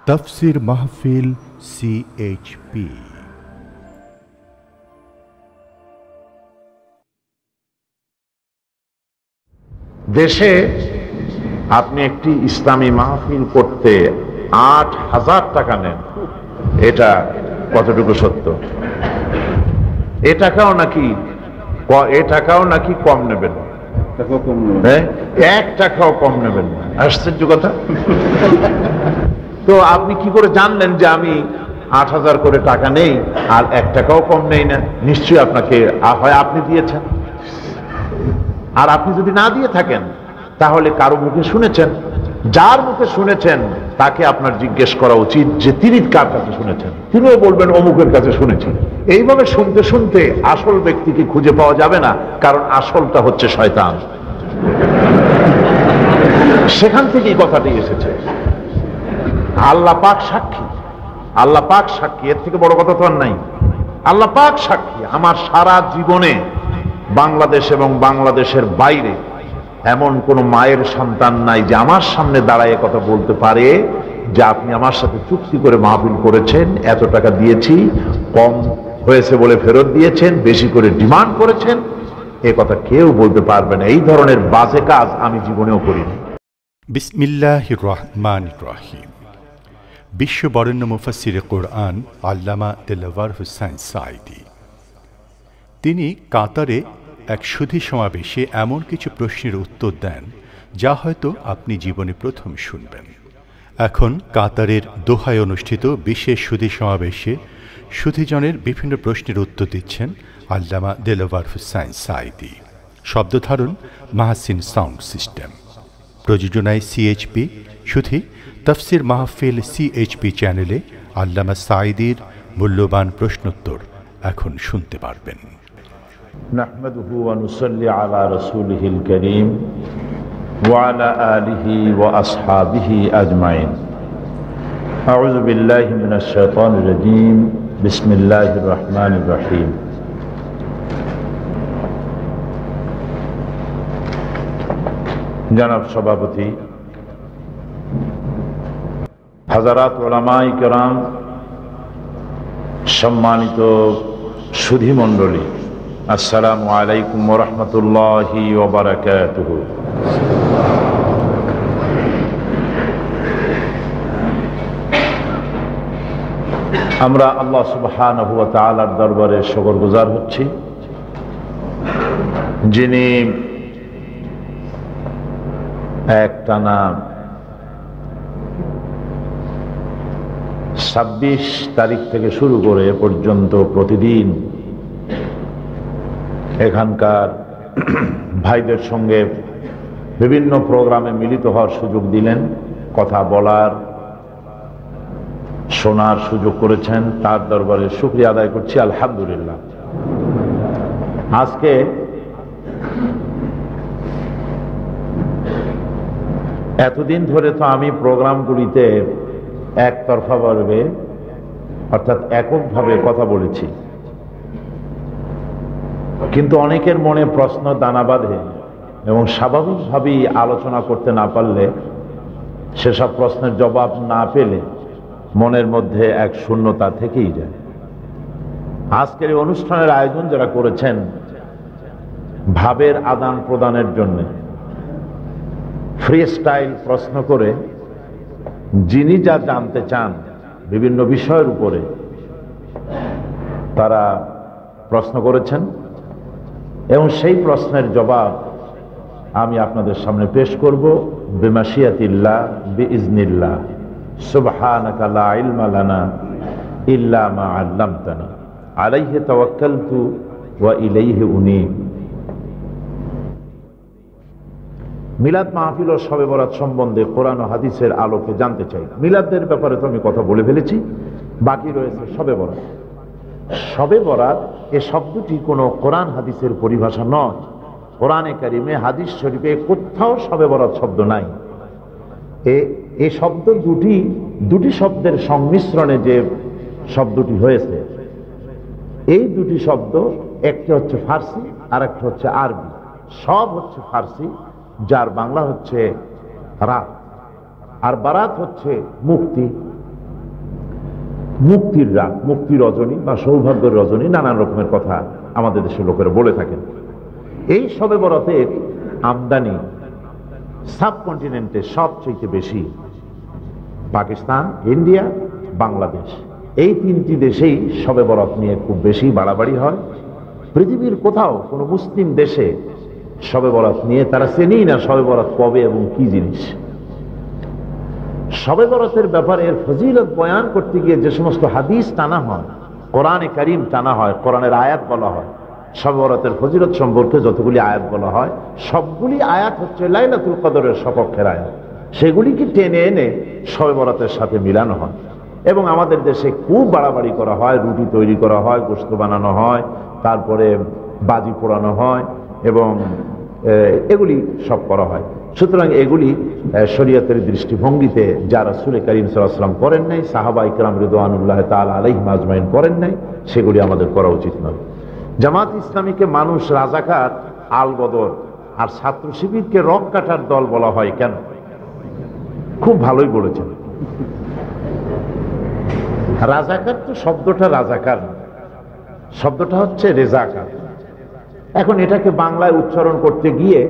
তাফসীর মাহফিল CHP। দেশে আপনি একটি ইসলামী মাহফিল করতে ৮,০০০ টাকা নেন, এটা কতটুকু সত্য? এ টাকাও নাকি কম নেবেন, ১ টাকাও কম নেবেন না। আশ্চর্য কথা। তো আপনি কি করে জানলেন যে আমি ৮,০০০ করে টাকা নেই আর ১ টাকাও কম নেই না? নিশ্চয়ই আপনাকে হয় আপনি দিয়েছেন, আর আপনি যদি না দিয়ে থাকেন তাহলে কারো মুখে শুনেছেন। যার মুখে শুনেছেন তাকে আপনার জিজ্ঞেস করা উচিত যে তিনি কার কাছে শুনেছেন। তিনিও বলবেন অমুকের কাছে শুনেছি। এইভাবে শুনতে শুনতে আসল ব্যক্তিকে খুঁজে পাওয়া যাবে না, কারণ আসলটা হচ্ছে শয়তান। সেখান থেকেই কথাটি এসেছে। আল্লাহ পাক সাক্ষী, আল্লাহ পাক সাক্ষী, এর থেকে বড় কথা তো আর নাই। আল্লাহ পাক সাক্ষী, আমার সারা জীবনে বাংলাদেশ এবং বাংলাদেশের বাইরে এমন কোন মায়ের সন্তান নাই যে আমার সামনে দাঁড়ায় কথা বলতে পারে যে আপনি আমার সাথে চুক্তি করে মাহফিল করেছেন, এত টাকা দিয়েছি, কম হয়েছে বলে ফেরত দিয়েছেন, বেশি করে ডিমান্ড করেছেন, এ কথা কেউ বলতে পারবে না। এই ধরনের বাজে কাজ আমি জীবনেও করিনি। বিসমিল্লাহির রহমানির রহিম। বিশ্ব বরেণ্য মুফাসসিরে কোরআন আল্লামা দেলাওয়ার হোসাইন সাঈদী তিনি কাতারে এক সুধী সমাবেশে এমন কিছু প্রশ্নের উত্তর দেন যা হয়তো আপনি জীবনে প্রথম শুনবেন। এখন কাতারের দোহায় অনুষ্ঠিত বিশেষ সুধী সমাবেশে সুধীজনের বিভিন্ন প্রশ্নের উত্তর দিচ্ছেন আল্লামা দেলাওয়ার হোসাইন সাঈদী। শব্দধারণ মাহসিন সাউন্ড সিস্টেম, প্রযোজনায় CHP। সুধী তাফসীর মাহফিল CHP চ্যানেলে আল্লামা সাঈদীর মূল্যবান প্রশ্নোত্তর এখন শুনতে পারবেন। নাহমাদুহু ওয়া নুসাল্লি আলা রাসূলিহিল কারীম ওয়া আলা আলিহি ওয়া আসহাবিহি আজমাইন। আউযু বিল্লাহি মিনাশ শাইতানির রাজীম। বিসমিল্লাহির রহমানির রহিম। জনাব সভাপতি, হাজারাত উলামায়ে কেরাম, সম্মানিত সুধী মণ্ডলী, আসসালামু আলাইকুম ওয়া রাহমাতুল্লাহি ওয়া বারাকাতুহু। আমরা আল্লাহ সুবহানাহু ওয়া তাআলার দরবারে শুকরগুজার হচ্ছি, যিনি একটানা ২৬ তারিখ থেকে শুরু করে এ পর্যন্ত প্রতিদিন এখানকার ভাইদের সঙ্গে বিভিন্ন প্রোগ্রামে মিলিত হওয়ার সুযোগ দিলেন, কথা বলার, শোনার সুযোগ করেছেন। তার দরবারে শুকরিয়া আদায় করছি, আলহামদুলিল্লাহ। আজকে এতদিন ধরে তো আমি প্রোগ্রামগুলিতে একতরফাভাবে অর্থাৎ এককভাবে কথা বলেছি, কিন্তু অনেকের মনে প্রশ্ন দানা বাঁধে এবং স্বাভাবিকভাবেই আলোচনা করতে না পারলে, সেসব প্রশ্নের জবাব না পেলে মনের মধ্যে এক শূন্যতা থেকেই যায়। আজকের এই অনুষ্ঠানের আয়োজন যারা করেছেন ভাবের আদান প্রদানের জন্য, ফ্রি স্টাইল প্রশ্ন করে যিনি যা জানতে চান বিভিন্ন বিষয়ের উপরে তারা প্রশ্ন করেছেন এবং সেই প্রশ্নের জবাব আমি আপনাদের সামনে পেশ করব বিমাশিয়াতিল্লাহ বিইজনিল্লাহ। সুবহানাকা লা ইলমা লানা ইল্লা মা আল্লামতানা আলাইহি তাওয়াক্কালতু ওয়া ইলাইহি উনীব। মিলাদ মাহফিল ও শবে বরাত সম্বন্ধে কোরআন ও হাদিসের আলোকে জানতে চাই। মিলাদের ব্যাপারে তো আমি কথা বলে ফেলেছি, বাকি রয়েছে শবে বরাত। শবে বরাত এ শব্দটি কোনো কোরআন হাদিসের পরিভাষা নয়। কোরআনে কারিমে, হাদিস শরীফে কোথাও শবে বরাত শব্দ নাই। এই শব্দ দুটি শব্দের সংমিশ্রণে যে শব্দটি হয়েছে, এই দুটি শব্দ, একটি হচ্ছে ফার্সি আর একটা হচ্ছে আরবি। সব হচ্ছে ফার্সি, যার বাংলা হচ্ছে রাত, আর বারাত হচ্ছে মুক্তি। মুক্তির রাত, মুক্তি রজনী বা সৌভাগ্যের রজনী, নানান রকমের কথা আমাদের দেশের লোকেরা বলে থাকেন। এই শবে বরাতের আমদানি সাবকন্টিনেন্টে সবচেয়ে বেশি পাকিস্তান, ইন্ডিয়া, বাংলাদেশ, এই তিনটি দেশেই শবে বরাত নিয়ে খুব বেশি বাড়াবাড়ি হয়। পৃথিবীর কোথাও কোনো মুসলিম দেশে শবে বরাত নিয়ে তারা চেনেই না শবে বরাত কবে এবং কি জিনিস। শবে বরাতের ব্যাপারে এর ফজিলত বয়ান করতে গিয়ে যে সমস্ত হাদিস টানা হয়, কোরআনে কারীম টানা হয়, কোরআনের আয়াত বলা হয়, শবে বরাতের ফজিলত সম্পর্কে যতগুলি আয়াত বলা হয় সবগুলি আয়াত হচ্ছে লাইলাতুল কদরের সপক্ষের আয়াত। সেগুলিকে টেনে এনে শবে বরাতের সাথে মিলানো হয়। এবং আমাদের দেশে খুব বাড়াবাড়ি করা হয়, রুটি তৈরি করা হয়, গোশত বানানো হয়, তারপরে বাজি পোড়ানো হয় এবং এগুলি সব করা হয়। সুতরাং এগুলি শরীয়তের দৃষ্টিভঙ্গিতে যা রাসূল কারীম সাল্লাল্লাহু আলাইহি ওয়াসাল্লাম করেন নাই, সাহাবা ইকরাম রিদওয়ানুল্লাহ তাআলা আলাইহিম আজমাইন করেন নাই, সেগুলি আমাদের করা উচিত নয়। জামাত ইসলামীকে মানুষ রাজাকার, আল বদর আর ছাত্র শিবিরকে রক কাটার দল বলা হয় কেন? খুব ভালোই বলেছেন। রাজাকার তো শব্দটা রাজাকার, শব্দটা হচ্ছে রেজাকার। এখন এটাকে বাংলায় উচ্চারণ করতে গিয়ে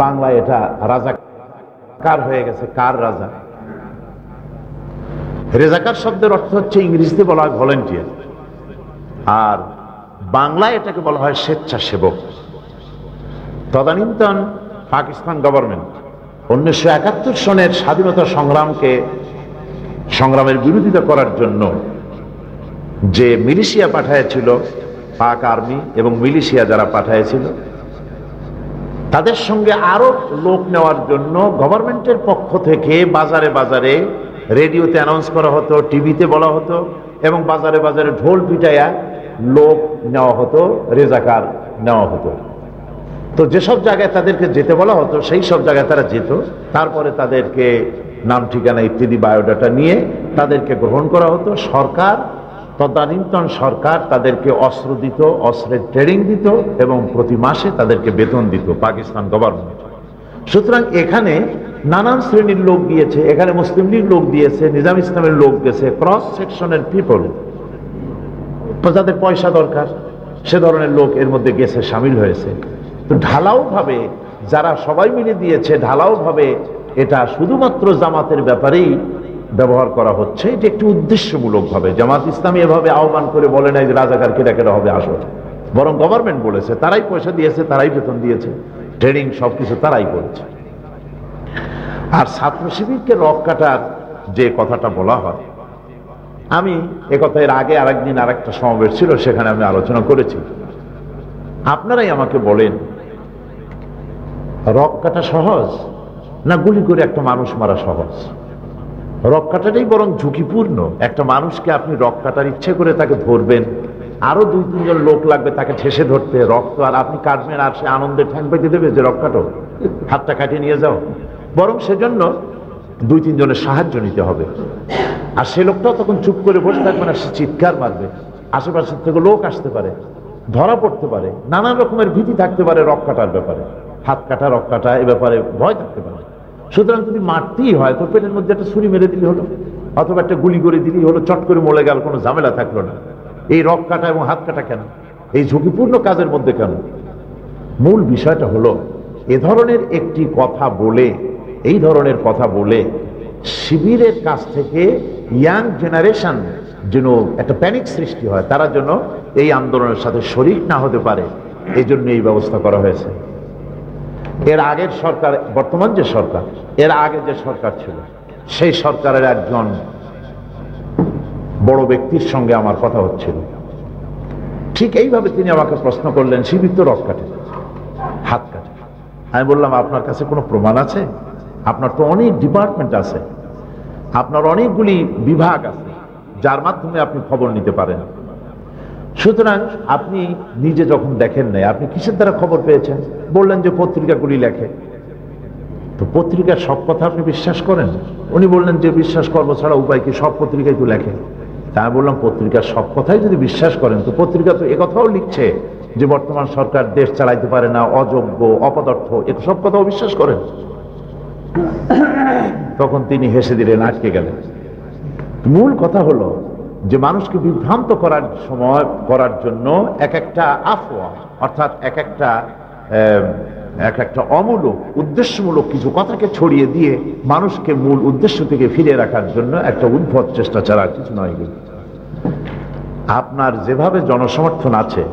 বাংলায় এটা রাজাকার হয়ে গেছে। কার রাজা? রেজাকার শব্দের অর্থ হচ্ছে ইংরেজিতে বলা হয় ভলেন্টিয়ার, আর বাংলায় এটাকে বলা হয় স্বেচ্ছাসেবক। তদানীন্তন পাকিস্তান গভর্নমেন্ট 1971 সনের স্বাধীনতা সংগ্রামের বিরোধিতা করার জন্য যে মিলিশিয়া পাঠাইছিল, পাক আর্মি এবং মিলিশিয়া যারা পাঠাইছিল, তাদের সঙ্গে আরো লোক নেওয়ার জন্য গভর্নমেন্টের পক্ষ থেকে বাজারে বাজারে রেডিওতে অ্যানাউন্স করা হতো, টিভিতে বলা হতো এবং বাজারে বাজারে ঢোল পিটাইয়া লোক নেওয়া হতো, রেজাকার নেওয়া হতো। তো যেসব জায়গায় তাদেরকে যেতে বলা হতো সেই সব জায়গায় তারা যেত। তারপরে তাদেরকে নাম ঠিকানা ইত্যাদি বায়োডাটা নিয়ে তাদেরকে গ্রহণ করা হতো। সরকার, তদানীন্তন সরকার তাদেরকে অস্ত্র দিত, অস্ত্রের ট্রেনিং দিত এবং প্রতি মাসে তাদেরকে বেতন দিত পাকিস্তান গভর্নমেন্ট। সুতরাং এখানে নানান শ্রেণীর লোক গিয়েছে, এখানে মুসলিম লীগ লোক দিয়েছে, নিজাম ইসলামের লোক গেছে, ক্রস সেকশনের পিপল, যাদের পয়সা দরকার সে ধরনের লোক এর মধ্যে গেছে, সামিল হয়েছে। তো ঢালাও ভাবে যারা সবাই মিলে দিয়েছে, ঢালাও ভাবে এটা শুধুমাত্র জামাতের ব্যাপারেই ব্যবহার করা হচ্ছে। এটা একটি উদ্দেশ্যমূলক ভাবে জামাত ইসলামী এভাবে আহ্বান করে বলে নাই যে রাজাকার কেটা কেটা হবে আসলে, বরং গভর্নমেন্ট বলেছে, তারাই পয়সা দিয়েছে, তারাই বেতন দিয়েছে, ট্রেনিং সবকিছু তারাই করেছে। আর ছাত্র শিবিরকে রক কাটার যে কথাটা বলা হয়, আমি একথা এর আগে আরেকদিন আরেকটা সমাবেশ ছিল, সেখানে আমি আলোচনা করেছি। আপনারাই আমাকে বলেন, রক কাটা সহজ না গুলি করে একটা মানুষ মারা সহজ? রক কাটাটাই বরং ঝুঁকিপূর্ণ। একটা মানুষকে আপনি রক কাটার ইচ্ছে করে তাকে ধরবেন, আরো 2-3 জন লোক লাগবে তাকে ঠেসে ধরতে, রক্ত আর আপনি কাটবেন আর সে আনন্দে ঠ্যাং পেতে দেবে যে রক কাটো, হাতটা কাটিয়ে নিয়ে যাও। বরং সেজন্য 2-3 জনের সাহায্য নিতে হবে। আর সে লোকটাও তখন চুপ করে বসে থাকবে না, সে চিৎকার মারবে, আশেপাশের থেকে লোক আসতে পারে, ধরা পড়তে পারে, নানান রকমের ভীতি থাকতে পারে রক কাটার ব্যাপারে, হাত কাটা, রক কাটা এ ব্যাপারে ভয় থাকতে পারে। সুতরাং যদি মারতেই হয় তো পেটের মধ্যে একটা ছুরি মেরে দিলে হলো, অথবা একটা গুলি করে দিলেই হলো, চট করে মরে গেল, কোনো ঝামেলা থাকলো না। এই রক কাটা এবং হাত কাটা কেন? এই ঝুঁকিপূর্ণ কাজের মধ্যে কেন? মূল বিষয়টা হলো এ ধরনের একটি কথা বলে, এই ধরনের কথা বলে শিবিরের কাছ থেকে ইয়াং জেনারেশন যেন একটা প্যানিক সৃষ্টি হয়, তারা যেন এই আন্দোলনের সাথে শরিক না হতে পারে, এই জন্য এই ব্যবস্থা করা হয়েছে। এর আগের সরকার, বর্তমান যে সরকার, এর আগে যে সরকার ছিল, সেই সরকারের একজন বড় ব্যক্তির সঙ্গে আমার কথা হচ্ছিল। ঠিক এইভাবে তিনি আমাকে প্রশ্ন করলেন, শিবির তো রক কাটে, হাত কাটে। আমি বললাম, আপনার কাছে কোনো প্রমাণ আছে? আপনার তো অনেক ডিপার্টমেন্ট আছে, আপনার অনেকগুলি বিভাগ আছে যার মাধ্যমে আপনি খবর নিতে পারেন। সুতরাং আপনি নিজে যখন দেখেন নাই, আপনি কিসের দ্বারা খবর পেয়েছেন? বললেন যে পত্রিকাগুলি লেখে। তো পত্রিকার সব কথা আপনি বিশ্বাস করেন? উনি বললেন যে বিশ্বাস করবো ছাড়া উপায় কি, সব পত্রিকায় তো লেখে। তা আমি বললাম, পত্রিকার সব কথাই যদি বিশ্বাস করেন, তো পত্রিকা তো একথাও লিখছে যে বর্তমান সরকার দেশ চালাইতে পারে না, অযোগ্য, অপদার্থ, এ সব কথাও বিশ্বাস করেন? তখন তিনি হেসে দিলেন, আটকে গেলেন। মূল কথা হলো যে মানুষকে বিভ্রান্ত করার জন্য এক একটা আফওয়া, অর্থাৎ এক একটা অমূলক উদ্দেশ্যমূলক কিছু কথাকে ছড়িয়ে দিয়ে মানুষকে মূল উদ্দেশ্য থেকে ফিরে রাখার জন্য একটা উদ্ভট চেষ্টা ছাড়া কিছু নয়। আপনার যেভাবে জনসমর্থন আছে,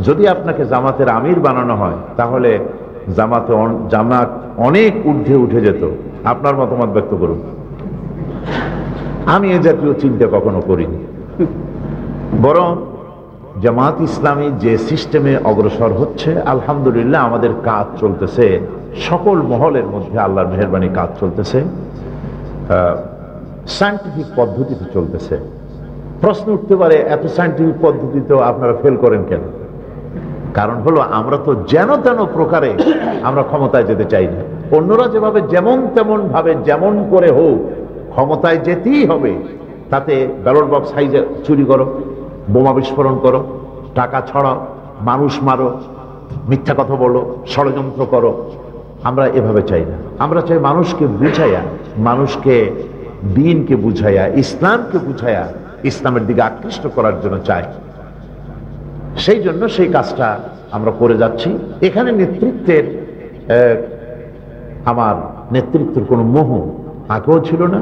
যদি আপনাকে জামাতের আমির বানানো হয় তাহলে জামাত অনেক ঊর্ধ্বে উঠে যেত। আপনার মতামত ব্যক্ত করুন। আমি এ জাতীয় চিন্তা কখনো করিনি, বরং জামাত ইসলামী যে সিস্টেমে অগ্রসর হচ্ছে, আলহামদুলিল্লাহ আমাদের কাজ চলতেছে সকল মহলের মধ্যে, আল্লাহর মেহেরবানি কাজ চলতেছে, সায়েন্টিফিক পদ্ধতিতে চলতেছে। প্রশ্ন উঠতে পারে, এত সায়েন্টিফিক পদ্ধতিতে আপনারা ফেল করেন কেন? কারণ হলো আমরা তো যেন তেন প্রকারে আমরা ক্ষমতায় যেতে চাই না। অন্যরা যেভাবে যেমন তেমন ভাবে যেমন করে হোক ক্ষমতায় যেতেই হবে, তাতে ব্যালট বক্স হাইজে চুরি করো, বোমা বিস্ফোরণ করো, টাকা ছড়াও, মানুষ মারো, মিথ্যা কথা বলো, ষড়যন্ত্র করো। আমরা এভাবে চাই না। আমরা চাই মানুষকে বুঝাইয়া, মানুষকে দ্বীনকে বুঝাইয়া, ইসলামকে বুঝাইয়া ইসলামের দিকে আকৃষ্ট করার জন্য চাই। সেই জন্য সেই কাজটা আমরা করে যাচ্ছি। এখানে নেতৃত্বের আমার নেতৃত্বের কোনো মোহ আগেও ছিল না,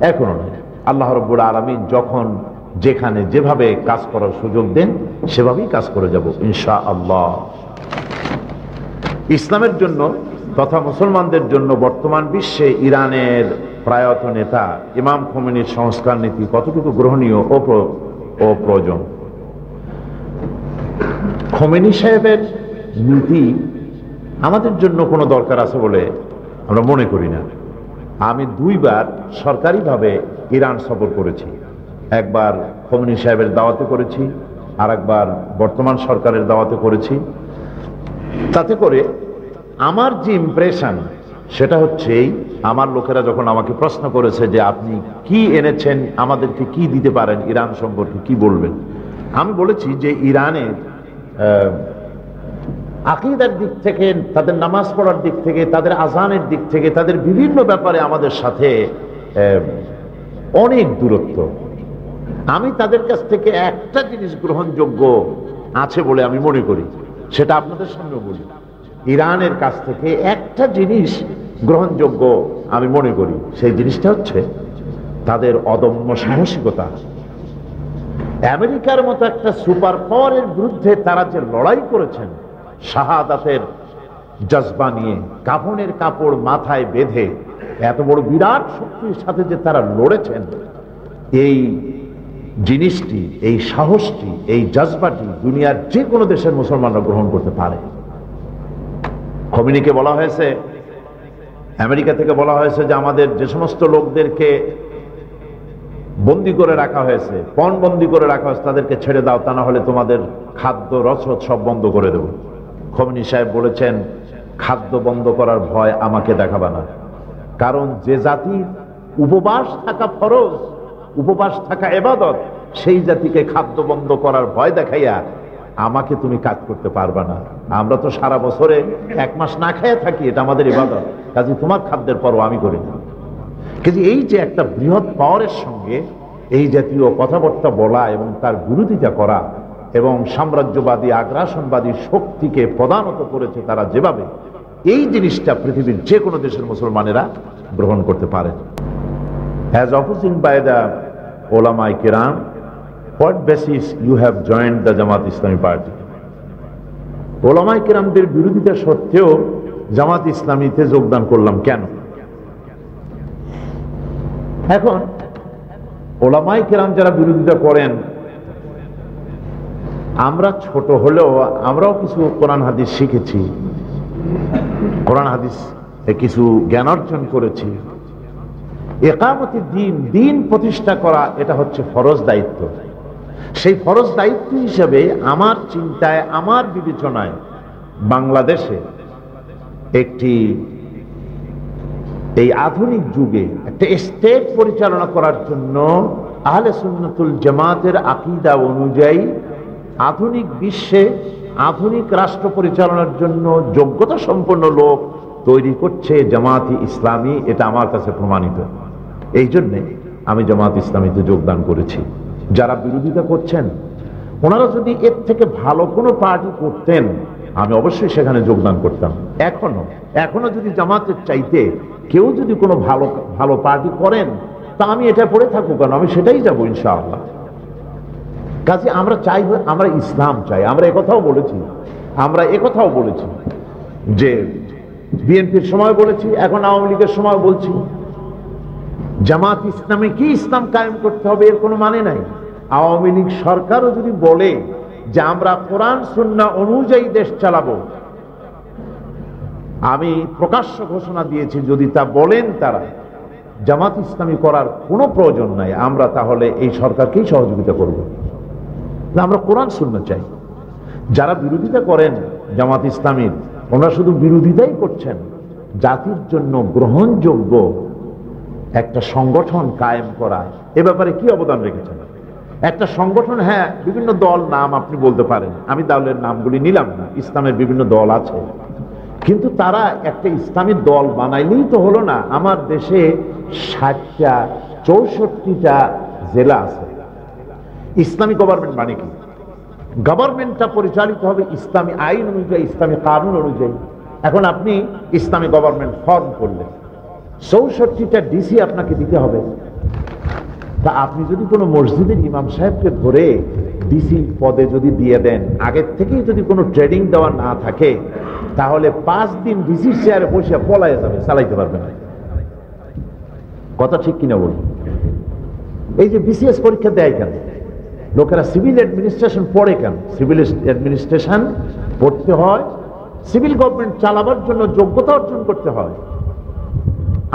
এখনো নেই। আল্লাহ রাব্বুল আলামিন যখন যেখানে যেভাবে কাজ করার সুযোগ দেন সেভাবেই কাজ করে যাব ইনশাআল্লাহ। ইসলামের জন্য তথা মুসলমানদের জন্য বর্তমান বিশ্বে ইরানের প্রয়াত নেতা ইমাম খোমেনির সংস্কার নীতি কতটুকু গ্রহণীয় ও প্রয়োজন। খোমেনি সাহেবের নীতি আমাদের জন্য কোনো দরকার আছে বলে আমরা মনে করি না। আমি 2 বার সরকারিভাবে ইরান সফর করেছি। একবার খোমেনি সাহেবের দাওয়াতে করেছি, আর একবার বর্তমান সরকারের দাওয়াতে করেছি। তাতে করে আমার যে ইমপ্রেশন সেটা হচ্ছে, আমার লোকেরা যখন আমাকে প্রশ্ন করেছে যে আপনি কি এনেছেন, আমাদেরকে কি দিতে পারেন, ইরান সম্পর্কে কি বলবেন, আমি বলেছি যে ইরানের আকীদার দিক থেকে, তাদের নামাজ পড়ার দিক থেকে, তাদের আজানের দিক থেকে, তাদের বিভিন্ন ব্যাপারে আমাদের সাথে অনেক দূরত্ব। আমি তাদের কাছ থেকে একটা জিনিস গ্রহণযোগ্য আছে বলে আমি মনে করি, সেটা আপনাদের সামনে বলি। ইরানের কাছ থেকে একটা জিনিস গ্রহণযোগ্য আমি মনে করি, সেই জিনিসটা হচ্ছে তাদের অদম্য সাহসিকতা। আমেরিকার মতো একটা সুপার পাওয়ারের বিরুদ্ধে তারা যে লড়াই করেছেন, শাহাদাতের জজবা নিয়ে, কাফনের কাপড় মাথায় বেঁধে এত বড় বিরাট শক্তির সাথে যে তারা লড়েছেন, এই জিনিসটি, এই সাহসটি, এই জজবাটি দুনিয়ার যে কোনো দেশের মুসলমানরা গ্রহণ করতে পারে। খোমেনিকে বলা হয়েছে, আমেরিকা থেকে বলা হয়েছে যে আমাদের যে সমস্ত লোকদেরকে বন্দি করে রাখা হয়েছে, পণবন্দি করে রাখা হয়েছে, তাদেরকে ছেড়ে দাও, তা না হলে তোমাদের খাদ্য রসদ সব বন্ধ করে দেব। খোমেনি সাহেব বলেছেন, খাদ্য বন্ধ করার ভয় আমাকে দেখাবা না, কারণ যে জাতির উপবাস থাকা ফরজ, উপবাস থাকা ইবাদত, সেই জাতিকে খাদ্য বন্ধ করার ভয় দেখাইয়া আমাকে তুমি কাজ করতে পারবা না। আমরা তো সারা বছরে 1 মাস না খেয়ে থাকি, এটা আমাদের ইবাদত, কাজে তোমার খাদ্যের পরও আমি করি না। কিন্তু এই যে একটা বৃহৎ পাওয়ারের সঙ্গে এই জাতীয় কথাবার্তা বলা এবং তার বিরোধিতা করা, এবং সাম্রাজ্যবাদী আগ্রাসনবাদী শক্তিকে প্রদানত করেছে তারা যেভাবে, এই জিনিসটা পৃথিবীর যে কোনো দেশের মুসলমানেরা গ্রহণ করতে পারে। As opposing by the ulama kiram, what basis you have joined the Jamaat Islami party? ulama kiramদের বিরোধিতা সত্ত্বেও জামাত ইসলামীতে যোগদান করলাম কেন? এখন ulama kiram যারা বিরোধিতা করেন, আমরা ছোট হলেও আমরাও কিছু কোরআন হাদিস শিখেছি, কোরআন হাদিস কিছু জ্ঞান অর্জন করেছি। ইকামতি দ্বীন, দ্বীন প্রতিষ্ঠা করা, এটা হচ্ছে ফরজ দায়িত্ব। সেই ফরজ দায়িত্ব হিসেবে আমার চিন্তায়, আমার বিবেচনায় বাংলাদেশে একটি, এই আধুনিক যুগে একটা স্টেট পরিচালনা করার জন্য আহলে সুন্নাতুল জামাতের আকীদা অনুযায়ী আধুনিক বিশ্বে আধুনিক রাষ্ট্র পরিচালনার জন্য যোগ্যতা সম্পন্ন লোক তৈরি করছে জামাত-ই ইসলামী, এটা আমার কাছে প্রমাণিত। এই জন্যে আমি জামাত ইসলামীতে যোগদান করেছি। যারা বিরোধিতা করছেন ওনারা যদি এর থেকে ভালো কোনো পার্টি করতেন আমি অবশ্যই সেখানে যোগদান করতাম। এখনো যদি জামাতের চাইতে কেউ যদি কোনো ভালো ভালো পার্টি করেন তা আমি এটা পড়ে থাকুক কেন, আমি সেটাই যাবো ইনশাআল্লাহ। কাজে আমরা চাই, আমরা ইসলাম চাই। আমরা একথাও বলেছি যে বিএনপির সময় বলেছি, এখন আওয়ামী লীগের সময় বলছি, জামাত ইসলামে কি ইসলাম কায়েম করতে হবে এর কোনো মানে নাই। আওয়ামী লীগ সরকারও যদি বলে যে আমরা কোরআন সুন্নাহ অনুযায়ী দেশ চালাবো, আমি প্রকাশ্য ঘোষণা দিয়েছি যদি তা বলেন তারা জামাত ইসলামী করার কোনো প্রয়োজন নাই, আমরা তাহলে এই সরকারকেই সহযোগিতা করব। আমরা কোরআন সুন্নাহ চাই। যারা বিরোধিতা করেন জামাত ইসলামীর, ওনারা শুধু বিরোধিতাই করছেন, জাতির জন্য গ্রহণযোগ্য একটা সংগঠন কায়েম করা এ ব্যাপারে কি অবদান রেখেছেন? একটা সংগঠন, হ্যাঁ বিভিন্ন দল নাম আপনি বলতে পারেন, আমি দলের নামগুলি নিলাম না, ইসলামের বিভিন্ন দল আছে, কিন্তু তারা একটা ইসলামী দল বানাইলেই তো হলো না। আমার দেশে 60টা 64টা জেলা আছে। ইসলামী গভর্নমেন্ট মানে কি? গভর্নমেন্টটা পরিচালিত হবে ইসলামী আইন অনুযায়ী, ইসলামী কানুন অনুযায়ী। এখন আপনি ইসলামী গভর্নমেন্ট ফর্ম করলেন, 64টা ডিসি আপনাকে দিতে হবে। তা আপনি যদি কোনো মসজিদের ইমাম সাহেবকে ধরে ডিসি পদে যদি দিয়ে দেন, আগের থেকেই যদি কোনো ট্রেনিং দেওয়া না থাকে, তাহলে 5 দিন ডিসির চেয়ারে বসে পলায় যাবে, চালাইতে পারবে না। কথা ঠিক কিনা বলুন? এই যে বিসিএস পরীক্ষা দেয় কেন? লোকেরা সিভিল অ্যাডমিনিস্ট্রেশন পড়ে কেন? সিভিল অ্যাডমিনিস্ট্রেশন পড়তে হয় সিভিল গভর্নমেন্ট চালাবার জন্য যোগ্যতা অর্জন করতে হয়।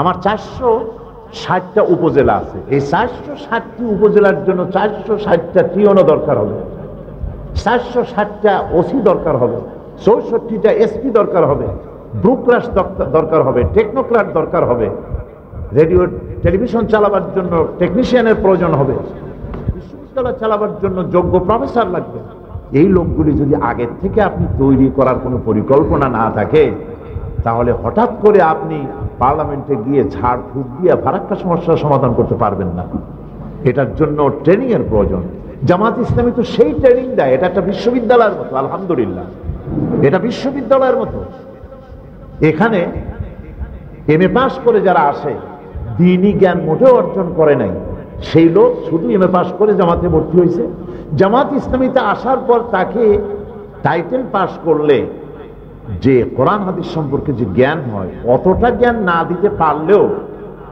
আমার 460টা উপজেলা আছে, এই 460টি উপজেলার জন্য 460টা টিওনো দরকার হবে, 460টা ওসি দরকার হবে, 64টা এসপি দরকার হবে, ব্রুক্রাস দরকার হবে, টেকনোক্রাট দরকার হবে, রেডিও টেলিভিশন চালাবার জন্য টেকনিশিয়ানের প্রয়োজন হবে, বিশ্ববিদ্যালয় চালাবার জন্য যোগ্য প্রফেসর লাগবে। এই লোকগুলি যদি আগের থেকে আপনি তৈরি করার কোনো পরিকল্পনা না থাকে, তাহলে হঠাৎ করে আপনি পার্লামেন্টে গিয়ে ঝাড় ফুঁক দিয়ে ফারাক্কা সমস্যার সমাধান করতে পারবেন না। এটার জন্য ট্রেনিং এর প্রয়োজন। জামাত ইসলামী তো সেই ট্রেনিং দেয়, এটা একটা বিশ্ববিদ্যালয়ের মতো। আলহামদুলিল্লাহ, এটা বিশ্ববিদ্যালয়ের মতো। এখানে এমএ পাস করে যারা আসে, দ্বীনি জ্ঞান মোটেও অর্জন করে নাই, সেই লোক শুধু এমএ পাস করে জামাতে ভর্তি হয়েছে। জামাত ইসলামীতে আসার পর তাকে টাইটেল পাস করলে যে কোরআন হাদিস সম্পর্কে যে জ্ঞান হয়, অতটা জ্ঞান না দিতে পারলেও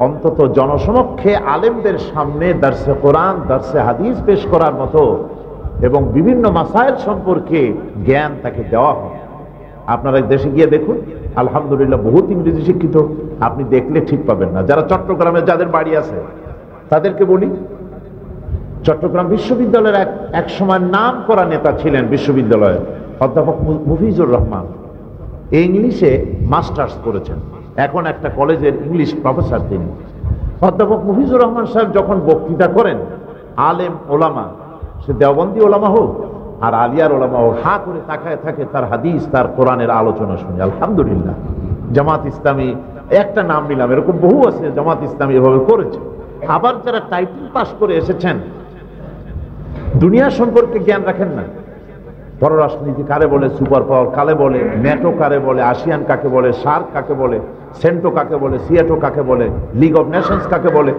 অন্তত জনসমক্ষে আলেমদের সামনে দার্সে কোরআন, দার্সে হাদিস পেশ করার মতো এবং বিভিন্ন মাসাইল সম্পর্কে জ্ঞান তাকে দেওয়া হয়। আপনারা দেশে গিয়ে দেখুন, আলহামদুলিল্লাহ বহুত ইংরেজি শিক্ষিত, আপনি দেখলে ঠিক পাবেন না। যারা চট্টগ্রামে যাদের বাড়ি আছে তাদেরকে বলি, চট্টগ্রাম বিশ্ববিদ্যালয়ের এক সময় নাম করা নেতা ছিলেন বিশ্ববিদ্যালয়ের অধ্যাপক মুফিজুর রহমান, ইংলিশে মাস্টার্স করেছেন, এখন একটা কলেজের ইংলিশ প্রফেসর তিনি। অধ্যাপক মুফিজুর রহমান সাহেব যখন বক্তৃতা করেন, আলেম ওলামা, সে দেওবন্দি ওলামা হোক আর আলিয়ার ওলামা হোক, হা করে তাকায় থাকে তার হাদিস, তার কোরআনের আলোচনা শুনে। আলহামদুলিল্লাহ, জামাত ইসলামী একটা নাম নিলাম, এরকম বহু আছে জামাত ইসলামী এভাবে করেছে। আবার যারা টাইটেল পাস করে এসেছেন, দুনিয়া সম্পর্কে জ্ঞান রাখেন না। পররাষ্ট্রনীতি কারে বলে, সুপার পাওয়ার কারে বলে, ন্যাটো কারে বলে, আসিয়ান কাকে বলে, সার্ক কাকে বলে, সেন্টো কাকে বলে, সিয়াটো কাকে বলে, লিগ অফ নেশনস কাকে বলে,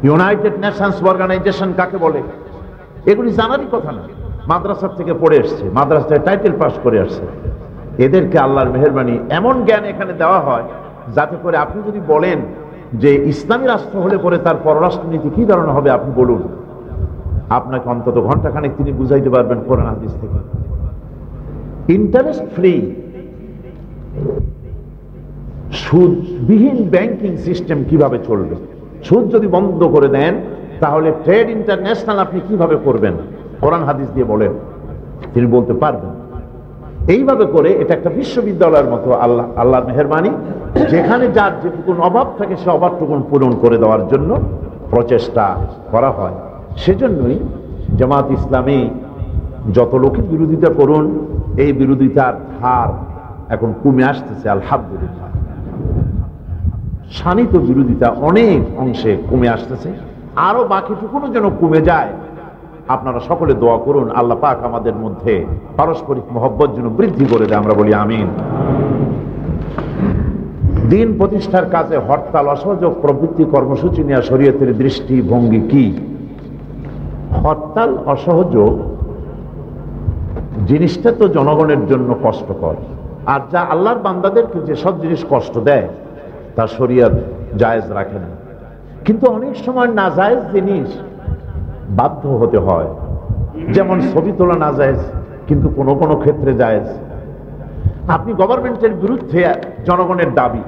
ইউনাইটেড নেশনস অর্গানাইজেশন কাকে বলে, এগুলি জানারই কথা না। মাদ্রাসার থেকে পড়ে এসছে, মাদ্রাসায় টাইটেল পাস করে আসছে। এদেরকে আল্লাহর মেহেরবানি এমন জ্ঞান এখানে দেওয়া হয় যাতে করে আপনি যদি বলেন যে ইসলামী রাষ্ট্র হলে পরে তার পররাষ্ট্রনীতি কি ধরনের হবে, আপনি বলুন, আপনাকে অন্তত ঘন্টাখানেক তিনি বুঝাইতে পারবেন কোরআন হাদিস থেকে। ইন্টারেস্ট ফ্রি সুদবিহীন ব্যাংকিং সিস্টেম কিভাবে চলবে? সুদ যদি বন্ধ করে দেন, তাহলে ট্রেড ইন্টারন্যাশনাল আপনি কিভাবে করবেন? কোরআন হাদিস দিয়ে বলেন, তিনি বলতে পারবেন। এইভাবে করে এটা একটা বিশ্ববিদ্যালয়ের মতো আল্লাহর মেহেরবানি, যেখানে যার যেটুকুন অভাব থাকে সে অভাবটুকুন পূরণ করে দেওয়ার জন্য প্রচেষ্টা করা হয়। সেজন্যই জামাত ইসলামী যত লোকের বিরোধিতা করুন, এই বিরোধিতার হার এখন কমে আসতেছে আলহামদুলিল্লাহ। শানিত বিরোধিতা অনেক অংশে কমে আসতেছে, আরো বাকিটুকুনও যেন কমে যায়, আপনারা সকলে দোয়া করুন আল্লাহ পাক আমাদের মধ্যে পারস্পরিক মহব্বত যেন বৃদ্ধি করে দেয়, আমরা বলি আমিন। দিন প্রতিষ্ঠার কাজে হরতাল, অসহযোগ প্রভৃতি কর্মসূচি নেওয়া শরীয়তের দৃষ্টিভঙ্গি কি? হরতাল, অসহযোগ জিনিসটা তো জনগণের জন্য কষ্টকর, আর যা আল্লাহর বান্দাদেরকে যেসব জিনিস কষ্ট দেয় তা শরীয়ত জায়েজ রাখে না। কিন্তু অনেক সময় নাজায়েজ জিনিস বাধ্য হতে হয়, যেমন ছবি তোলা নাজায়েজ কিন্তু কোনো কোনো ক্ষেত্রে জায়েজ। আপনি গভর্নমেন্টের বিরুদ্ধে জনগণের দাবি,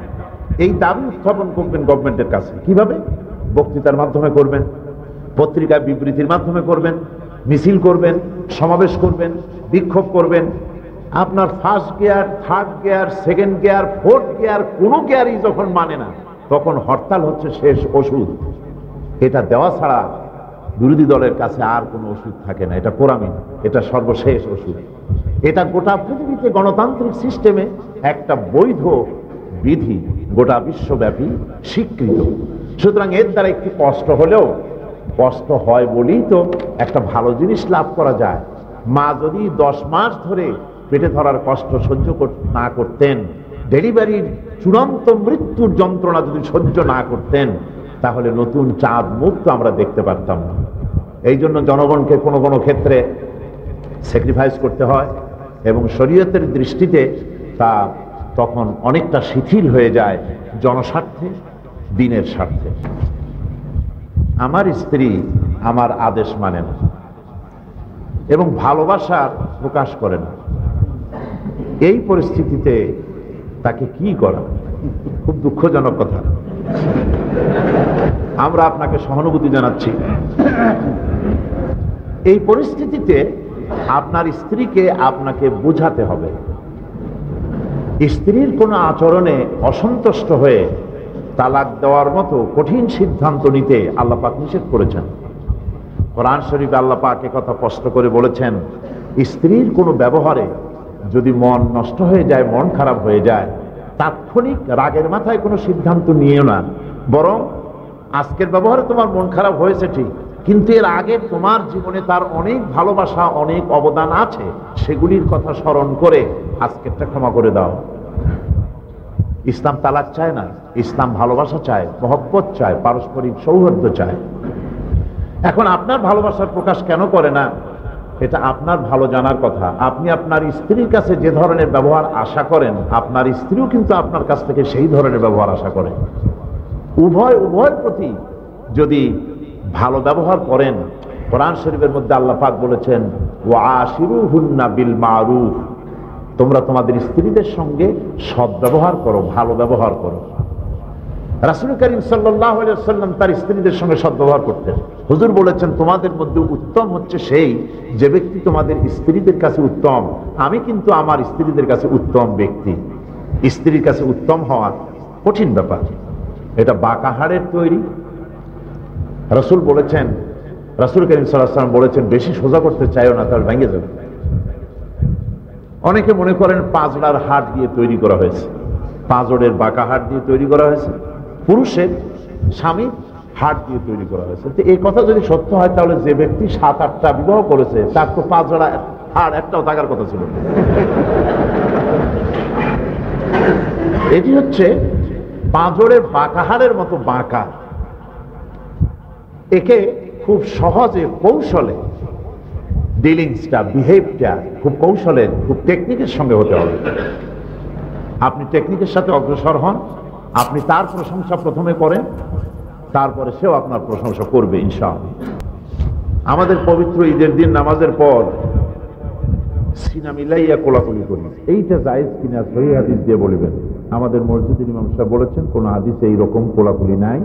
এই দাবি উত্থাপন করবেন গভর্নমেন্টের কাছে কিভাবে? বক্তৃতার মাধ্যমে করবেন, পত্রিকা বিবৃতির মাধ্যমে করবেন, মিছিল করবেন, সমাবেশ করবেন, বিক্ষোভ করবেন। আপনার first gear, third gear, second gear, fourth gear, কোনো গিয়ারই যখন মানে না, তখন হরতাল হচ্ছে শেষ ওষুধ। এটা দেওয়া ছাড়া বিরোধী দলের কাছে আর কোনো ওষুধ থাকে না। এটা কোরআন, এটা সর্বশেষ ওষুধ। এটা গোটা পৃথিবীতে গণতান্ত্রিক সিস্টেমে একটা বৈধ বিধি, গোটা বিশ্বব্যাপী স্বীকৃত। সুতরাং এর দ্বারা একটু কষ্ট হলেও, কষ্ট হয় বলেই তো একটা ভালো জিনিস লাভ করা যায়। মা যদি 10 মাস ধরে পেটে ধরার কষ্ট সহ্য না করতেন, ডেলিভারির চূড়ান্ত মৃত্যুর যন্ত্রণা যদি সহ্য না করতেন, তাহলে নতুন চাঁদ মুখ তো আমরা দেখতে পারতাম না। এই জন্য জনগণকে কোনো কোনো ক্ষেত্রে স্যাক্রিফাইস করতে হয়, এবং শরীয়তের দৃষ্টিতে তা তখন অনেকটা শিথিল হয়ে যায় জনস্বার্থে, দিনের স্বার্থে। আমার স্ত্রী আমার আদেশ মানে না এবং ভালোবাসার প্রকাশ করে না, এই পরিস্থিতিতে তাকে কি করা? খুব দুঃখজনক কথা। আমরা আপনাকে সহানুভূতি জানাচ্ছি। এই পরিস্থিতিতে আপনার স্ত্রীকে আপনাকে বোঝাতে হবে। স্ত্রীর কোনো আচরণে অসন্তুষ্ট হয়ে তালাক দেওয়ার মতো কঠিন সিদ্ধান্ত নিতে আল্লাহ পাক নিষেধ করেছেন। কোরআন শরীফে আল্লাহ পাক কথা স্পষ্ট করে বলেছেন, স্ত্রীর কোনো ব্যবহারে যদি মন নষ্ট হয়ে যায়, মন খারাপ হয়ে যায়, তাৎক্ষণিক রাগের মাথায় কোনো সিদ্ধান্ত নিও না, বরং আজকের ব্যবহারে তোমার মন খারাপ হয়েছে ঠিক, কিন্তু এর আগে তোমার জীবনে তার অনেক ভালোবাসা, অনেক অবদান আছে, সেগুলির কথা স্মরণ করে আজকেরটা ক্ষমা করে দাও। ইসলাম তালাক চায় না, ইসলাম ভালোবাসা চায়, মহব্বত চায়, পারস্পরিক সৌহার্দ্য চায়। এখন আপনার ভালোবাসার প্রকাশ কেন করে না, এটা আপনার ভালো জানার কথা। আপনি আপনার স্ত্রীর কাছে যে ধরনের ব্যবহার আশা করেন, আপনার স্ত্রীও কিন্তু আপনার কাছ থেকে সেই ধরনের ব্যবহার আশা করে। উভয়ের প্রতি যদি ভালো ব্যবহার করেন, কোরআন শরীফের মধ্যে আল্লাহ পাক বলেছেন, ওয়াশিরুহুন্না বিল মারুফ, তোমরা তোমাদের স্ত্রীদের সঙ্গে সদ্ব্যবহার করো, ভালো ব্যবহার করো। রাসূল করিম সাল্লাল্লাহু আলাইহি ওয়াসাল্লাম তার স্ত্রীদের সঙ্গে সদ্ব্যবহার করতেন। হুজুর বলেছেন, তোমাদের মধ্যে উত্তম হচ্ছে সেই যে ব্যক্তি তোমাদের স্ত্রীদের কাছে উত্তম। আমি কিন্তু আমার স্ত্রীদের কাছে উত্তম ব্যক্তি। স্ত্রীর কাছে উত্তম হওয়া কঠিন ব্যাপার, এটা বাঁকা হাড়ের তৈরি। রাসূল বলেছেন, রাসূল করিম সাল্লাল্লাহু আলাইহি ওয়াসাল্লাম বলেছেন, বেশি সোজা করতে চাইও না, তাহলে ভেঙে যাবে। অনেকে মনে করেন পাঁজড়ার হাড় দিয়ে তৈরি করা হয়েছে, পাঁজরের বাঁকা হাড় দিয়ে তৈরি করা হয়েছে, পুরুষের স্বামী হাড় দিয়ে তৈরি করা হয়েছে। তো এই কথা যদি সত্য হয়, তাহলে যে ব্যক্তি 7-8টা বিবাহ করেছে, তার তো পাঁজড়া হাড় একটাও থাকার কথা ছিল। এটি হচ্ছে পাঁজরের বাঁকা হাড়ের মতো বাঁকা। একে খুব সহজে, কৌশলে ডিলিংসটা, বিহেভটা খুব কৌশলে, খুব টেকনিকের সঙ্গে হতে হবে। আপনি টেকনিকের সাথে অগ্রসর হন, আপনি তার প্রশংসা প্রথমে করেন, তারপরে সেও আপনার প্রশংসা করবে ইনশাআল্লাহ। আমাদের পবিত্র ঈদের দিন নামাজের পর সিনা মিলাইয়া কোলাকুলি করি, এইটা জায়েজ কিনা সহিহ হাদিস দিয়ে বলবেন। আমাদের মসজিদের ইমাম সাহেব বলেছেন, কোন হাদিসে এইরকম কোলাকুলি নাই,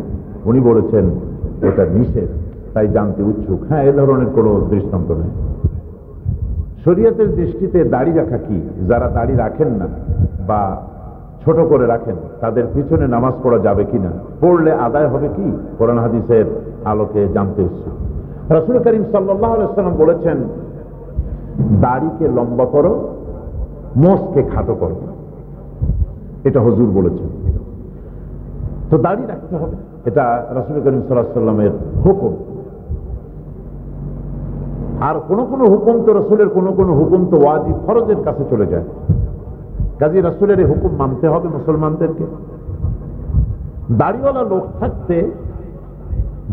উনি বলেছেন এটা নিষেধ, তাই জানতে উৎসুক। হ্যাঁ, এ ধরনের কোনো দৃষ্টান্ত নেই। শরীয়তের দৃষ্টিতে দাড়ি রাখা কি? যারা দাড়ি রাখেন না বা ছোট করে রাখেন, তাদের পিছনে নামাজ পড়া যাবে কিনা, পড়লে আদায় হবে কি, কোরআন হাদিসের আলোকে জানতে উৎসুক। রাসূল করিম সাল্লাল্লাহু আলাইহি ওয়াসাল্লাম বলেছেন, দাড়িকে লম্বা করো, মোষকে খাটো করো, এটা হুজুর বলেছেন। তো দাড়ি রাখতে হবে, এটা রাসূল করিম সাল্লাল্লাহু আলাইহি ওয়াসাল্লামের হুকুম। আর কোনো কোনো হুকুম তো রসুলের, কোনো কোনো হুকুম তো ওয়াজিব ফরজের কাছে চলে যায়। কাজী রসুলের এই হুকুম মানতে হবে মুসলমানদেরকে। দাড়িওয়ালা লোক থাকতে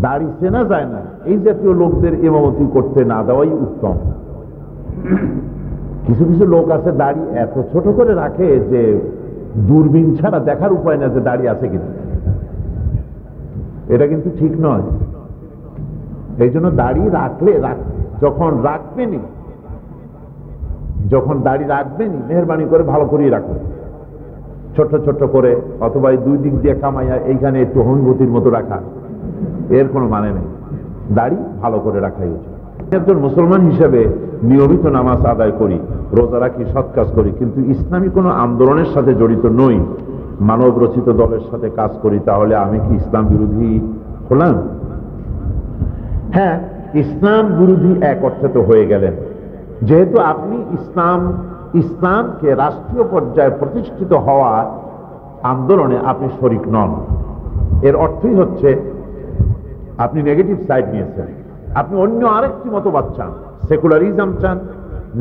দাড়ি চেনা যায় না, এই জাতীয় লোকদের ইমামতি করতে না দেওয়াই উত্তম। কিছু কিছু লোক আছে দাড়ি এত ছোট করে রাখে যে দূরবীন ছাড়া দেখার উপায় না যে দাড়ি আছে কিনা। এটা কিন্তু ঠিক নয়। এই জন্য দাড়ি রাখলে যখন রাখবেনি, যখন দাড়ি রাখবেনি মেহরবানি করে ভালো করেই রাখবেন, ছোট্ট ছোট্ট করে, অথবা দুই দিক দিয়ে কামাইয়া এইখানে একটু হনুভূতির মতো রাখা, এর কোনো মানে নেই। দাড়ি ভালো করে রাখাই উচিত। একজন মুসলমান হিসেবে নিয়মিত নামাজ আদায় করি, রোজা রাখি, সৎ কাজ করি, কিন্তু ইসলামী কোনো আন্দোলনের সাথে জড়িত নই, মানব রচিত দলের সাথে কাজ করি, তাহলে আমি কি ইসলাম বিরোধী হলাম? হ্যাঁ, ইসলাম বিরোধী এক অর্থে তো হয়ে গেলেন, যেহেতু আপনি ইসলামকে রাষ্ট্রীয় পর্যায়ে প্রতিষ্ঠিত হওয়া আন্দোলনে আপনি শরিক নন। এর অর্থই হচ্ছে আপনি নেগেটিভ সাইড নিয়েছেন, আপনি অন্য আরেকটি মতবাদ চান, সেকুলারিজম চান,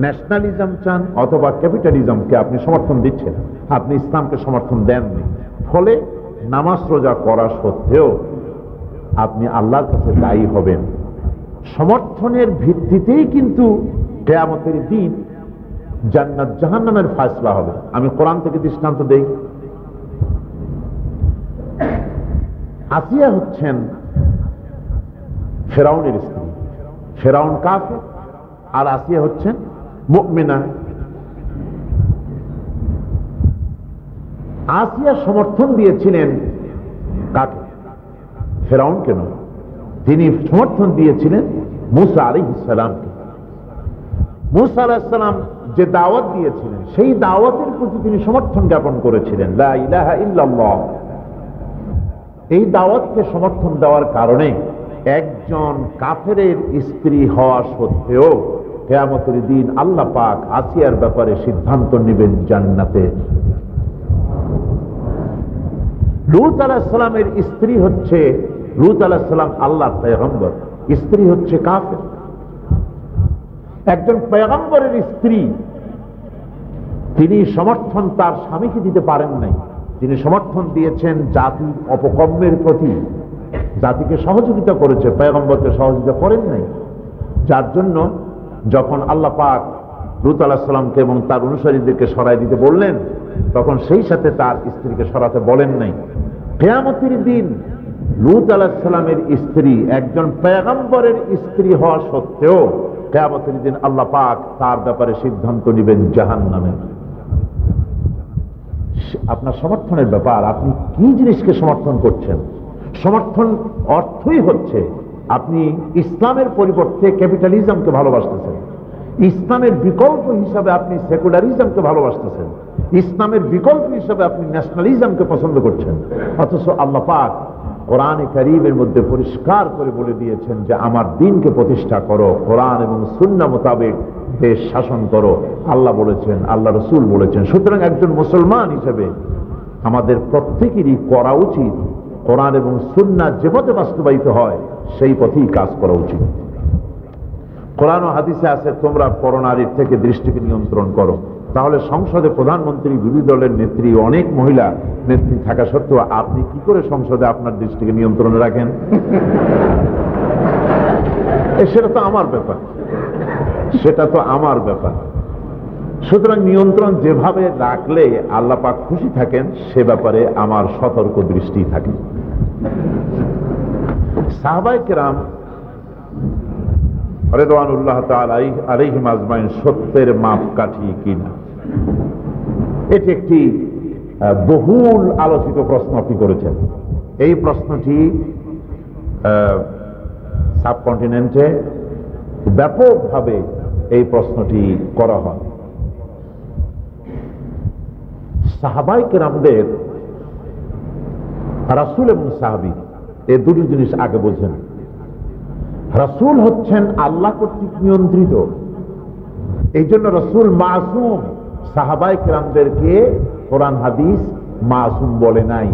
ন্যাশনালিজম চান, অথবা ক্যাপিটালিজমকে আপনি সমর্থন দিচ্ছেন, আপনি ইসলামকে সমর্থন দেননি। ফলে নামাজ রোজা করা সত্ত্বেও আপনি আল্লাহর কাছে দায়ী হবেন। সমর্থনের ভিত্তিতেই কিন্তু কিয়ামতের দিন জান্নাত জাহান্নামের ফয়সালা হবে। আমি কোরআন থেকে দৃষ্টান্ত দেই। আসিয়া হচ্ছেন ফেরাউনের স্ত্রী, ফেরাউন কাফের আর আসিয়া হচ্ছেন মুমিনা। আসিয়া সমর্থন দিয়েছিলেন কাকে? ফেরাউনকে নয়, তিনি সমর্থন দিয়েছিলেন মুসা আলাইহিস সালামকে। মুসা আলাইহিস সালাম যে দাওয়াত দিয়েছিলেন সেই দাওয়াতের প্রতি তিনি সমর্থন জ্ঞাপন করেছিলেন, লা ইলাহা ইল্লাল্লাহ। এই দাওয়াতকে সমর্থন দেওয়ার কারণে একজন কাফেরের স্ত্রী হওয়া সত্ত্বেও কিয়ামতের দিন আল্লাহ পাক আসিয়ার ব্যাপারে সিদ্ধান্ত নেবেন জান্নাতে। লূত আলাইহিস সালামের স্ত্রী হচ্ছে, লূত আলাইহিস সালাম আল্লাহর পয়গম্বর, স্ত্রী হচ্ছে কাফের। একজন পয়গম্বরের স্ত্রী, তিনি সমর্থন তার স্বামীকে দিতে পারেন নাই, তিনি সমর্থন দিয়েছেন জাতির অপকর্মের প্রতি, জাতিকে সহযোগিতা করেছে, পয়গম্বরকে সহযোগিতা করেন নাই। যার জন্য যখন আল্লাহ পাক লূত আলাইহিস সালামকে এবং তার অনুসারীদেরকে সরাই দিতে বললেন, তখন সেই সাথে তার স্ত্রীকে সরাতে বলেন নাই। কিয়ামতের দিন লূত আলাইহিস সালামের স্ত্রী একজন পয়গম্বরের স্ত্রী হওয়া সত্ত্বেও কিয়ামতের দিন আল্লাহ পাক তার ব্যাপারে সিদ্ধান্ত নেবেন জাহান্নামের। আপনার সমর্থনের ব্যাপার, আপনি কি জিনিসকে সমর্থন করছেন। সমর্থন অর্থই হচ্ছে আপনি ইসলামের পরিবর্তে ক্যাপিটালিজমকে ভালোবাসতেছেন, ইসলামের বিকল্প হিসাবে আপনি সেকুলারিজমকে ভালোবাসতেছেন, ইসলামের বিকল্প হিসাবে আপনি ন্যাশনালিজমকে পছন্দ করছেন। অথচ আল্লাহ পাক কোরআনে কারীমের মধ্যে পরিষ্কার করে বলে দিয়েছেন যে আমার দ্বীনকে প্রতিষ্ঠা করো, কোরআন এবং সুন্নাহ মোতাবেক দেশ শাসন করো। আল্লাহ বলেছেন, আল্লাহ রাসূল বলেছেন। সুতরাং একজন মুসলমান হিসেবে আমাদের প্রত্যেকেরই করা উচিত কোরআন এবং সুন্নাহ যে পথে বাস্তবায়িত হয় সেই পথেই কাজ করা উচিত। কোরআন ও হাদিসে আছে তোমরা পরনারীর থেকে দৃষ্টিকে নিয়ন্ত্রণ করো। তাহলে সংসদে প্রধানমন্ত্রী, বিরোধী দলের নেত্রী, অনেক মহিলা নেত্রী থাকা সত্ত্বেও আপনি কি করে সংসদে আপনার দৃষ্টিকে নিয়ন্ত্রণে রাখেন? সেটা তো আমার ব্যাপার, সেটা তো আমার ব্যাপার। সুতরাং নিয়ন্ত্রণ যেভাবে রাখলে আল্লাহ পাক খুশি থাকেন সে ব্যাপারে আমার সতর্ক দৃষ্টি থাকে। সাহাবায়ে কেরাম রিদওয়ানুল্লাহ তাআলা আলাইহিম আজমাইন সত্যের মাপকাঠি কিনা, এটি একটি বহুল আলোচিত প্রশ্ন আপনি করেছেন। এই প্রশ্নটি সাবকন্টিনেন্টে ব্যাপকভাবে এই প্রশ্নটি করা হয়। সাহাবায়ে কেরামদের, রাসূল এবং সাহাবী এই দুটি জিনিস আগে বোঝেন। রাসূল হচ্ছেন আল্লাহ কর্তৃক নিয়ন্ত্রিত, এই জন্য রাসূল মাসুম। সাহাবায়ে কেরামদেরকে কোরআন হাদিস মাসুম বলে নাই।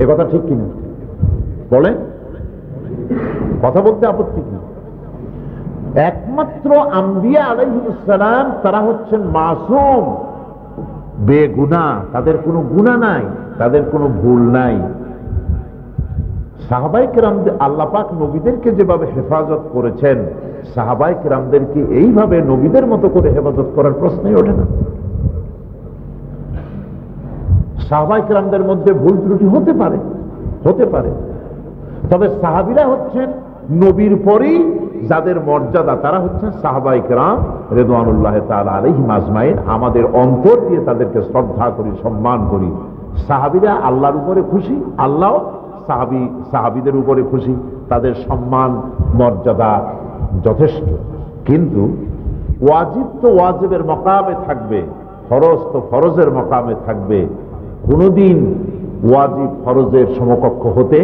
এ কথা ঠিক কিনা বলেন? কথা বলতে আপত্তি কি? একমাত্র আম্বিয়া আলাইহিস সালাম তারা হচ্ছেন মাসুম, বেগুনাহ, তাদের কোনো গুনাহ নাই, তাদের কোনো ভুল নাই। সাহাবায়ে কেরামদের আল্লাহ পাক নবীদেরকে যেভাবে হেফাজত করেছেন, সাহাবায়ে কেরামদেরকে এইভাবে নবীদের মতো করে হেফাজত করার প্রশ্নই ওঠে না। সাহাবায়ে কেরামদের মধ্যে ভুল ত্রুটি হতে পারে, তবে সাহাবীরা হচ্ছেন নবীর পরেই যাদের মর্যাদা, তারা হচ্ছেন সাহাবায়ে কেরাম রিদওয়ানুল্লাহি তাআলা আলাইহিম আজমাইন। আমাদের অন্তর দিয়ে তাদেরকে শ্রদ্ধা করি, সম্মান করি। সাহাবীরা আল্লাহর উপরে খুশি, আল্লাহ সাহাবীদের উপরে খুশি, তাদের সম্মান মর্যাদা যথেষ্ট। কিন্তু ওয়াজিব তো ওয়াজিবের মকামে থাকবে, ফরজ তো ফরজের মকামে থাকবে। কোনদিন ওয়াজিব ফরজের সমকক্ষ হতে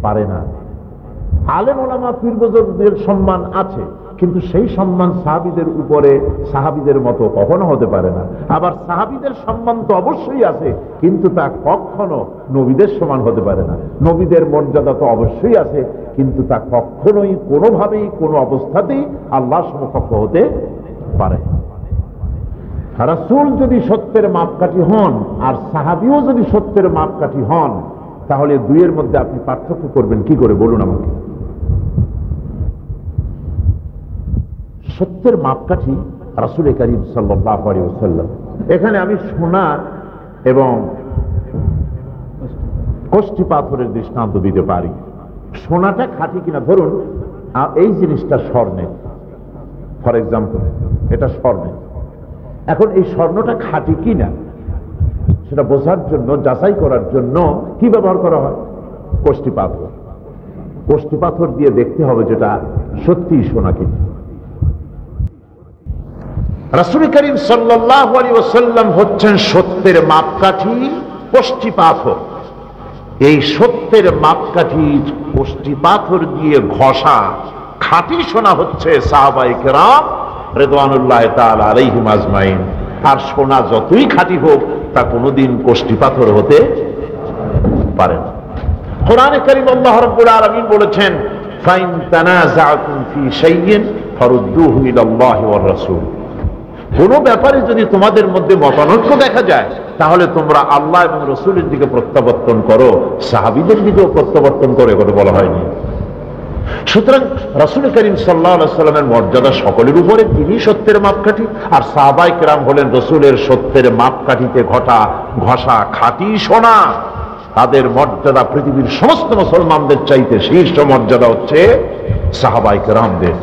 পারে না। আলেম ওলামা পীর বুজুর্গদের সম্মান আছে, কিন্তু সেই সম্মান সাহাবীদের উপরে সাহাবীদের মতো কখনো হতে পারে না। আবার সাহাবীদের সম্মান তো অবশ্যই আছে, কিন্তু তা কখনো নবীদের সমান হতে পারে না। নবীদের মর্যাদা তো অবশ্যই আছে, কিন্তু তা কখনোই কোনোভাবেই কোনো অবস্থাতেই আল্লাহর সমকক্ষ হতে পারে। রাসূল যদি সত্যের মাপকাঠি হন আর সাহাবীও যদি সত্যের মাপকাঠি হন, তাহলে দুইয়ের মধ্যে আপনি পার্থক্য করবেন কি করে বলুন আমাকে? সত্যের মাপকাঠি রাসূল করিম সাল্লাল্লাহু আলাইহি ওয়াসাল্লাম। এখানে আমি সোনা এবং কষ্টি পাথরের দৃষ্টান্ত দিতে পারি। সোনাটা খাঁটি কিনা, ধরুন এই জিনিসটা স্বর্ণের, ফর এক্সাম্পল এটা স্বর্ণের। এখন এই স্বর্ণটা খাঁটি কিনা সেটা বোঝার জন্য, যাচাই করার জন্য কি ব্যবহার করা হয়? কষ্টি পাথর। কষ্টি পাথর দিয়ে দেখতে হবে যেটা সত্যিই সোনা কিনা। রাসূল করিম সাল্লাল্লাহু আলাইহি ওয়াসাল্লাম হচ্ছেন সত্যের মাপকাঠি, কষ্টি পাথর। এই সত্যের মাপকাঠি কষ্টি পাথর দিয়ে ঘষা খাঁটি সোনা হচ্ছে সাহাবায়ে কেরাম রিদওয়ানুল্লাহি তাআলা আলাইহিম আজমাইন। আর সোনা যতই খাঁটি হোক, তা কোনোদিন কষ্টি পাথর হতে পারে না। কোরআনে কারীম আল্লাহ রাব্বুল আলামিন বলেছেন, ফাইন তানাযাআতুম ফি শাইইন ফারুদ্দুহু ইলাল্লাহি ওয়ার রাসূল। কোন ব্যাপারে যদি তোমাদের মধ্যে মতানৈক্য দেখা যায়, তাহলে তোমরা আল্লাহ এবং রাসূলের দিকে প্রত্যাবর্তন করো, সাহাবীদের দিকেও প্রত্যাবর্তন করে কথা বলা হয়নি। সুতরাং রাসূল করিম সাল্লাল্লাহু আলাইহি ওয়াসাল্লামের মর্যাদা সকলের উপরে, তিনি সত্যের মাপকাঠি। আর সাহাবায়ে কেরাম হলেন রাসূলের সত্যের মাপকাঠিতে ঘষা খাঁটি সোনা। তাদের মর্যাদা পৃথিবীর সমস্ত মুসলমানদের চাইতে শীর্ষ মর্যাদা হচ্ছে সাহাবায়ে কেরামদের।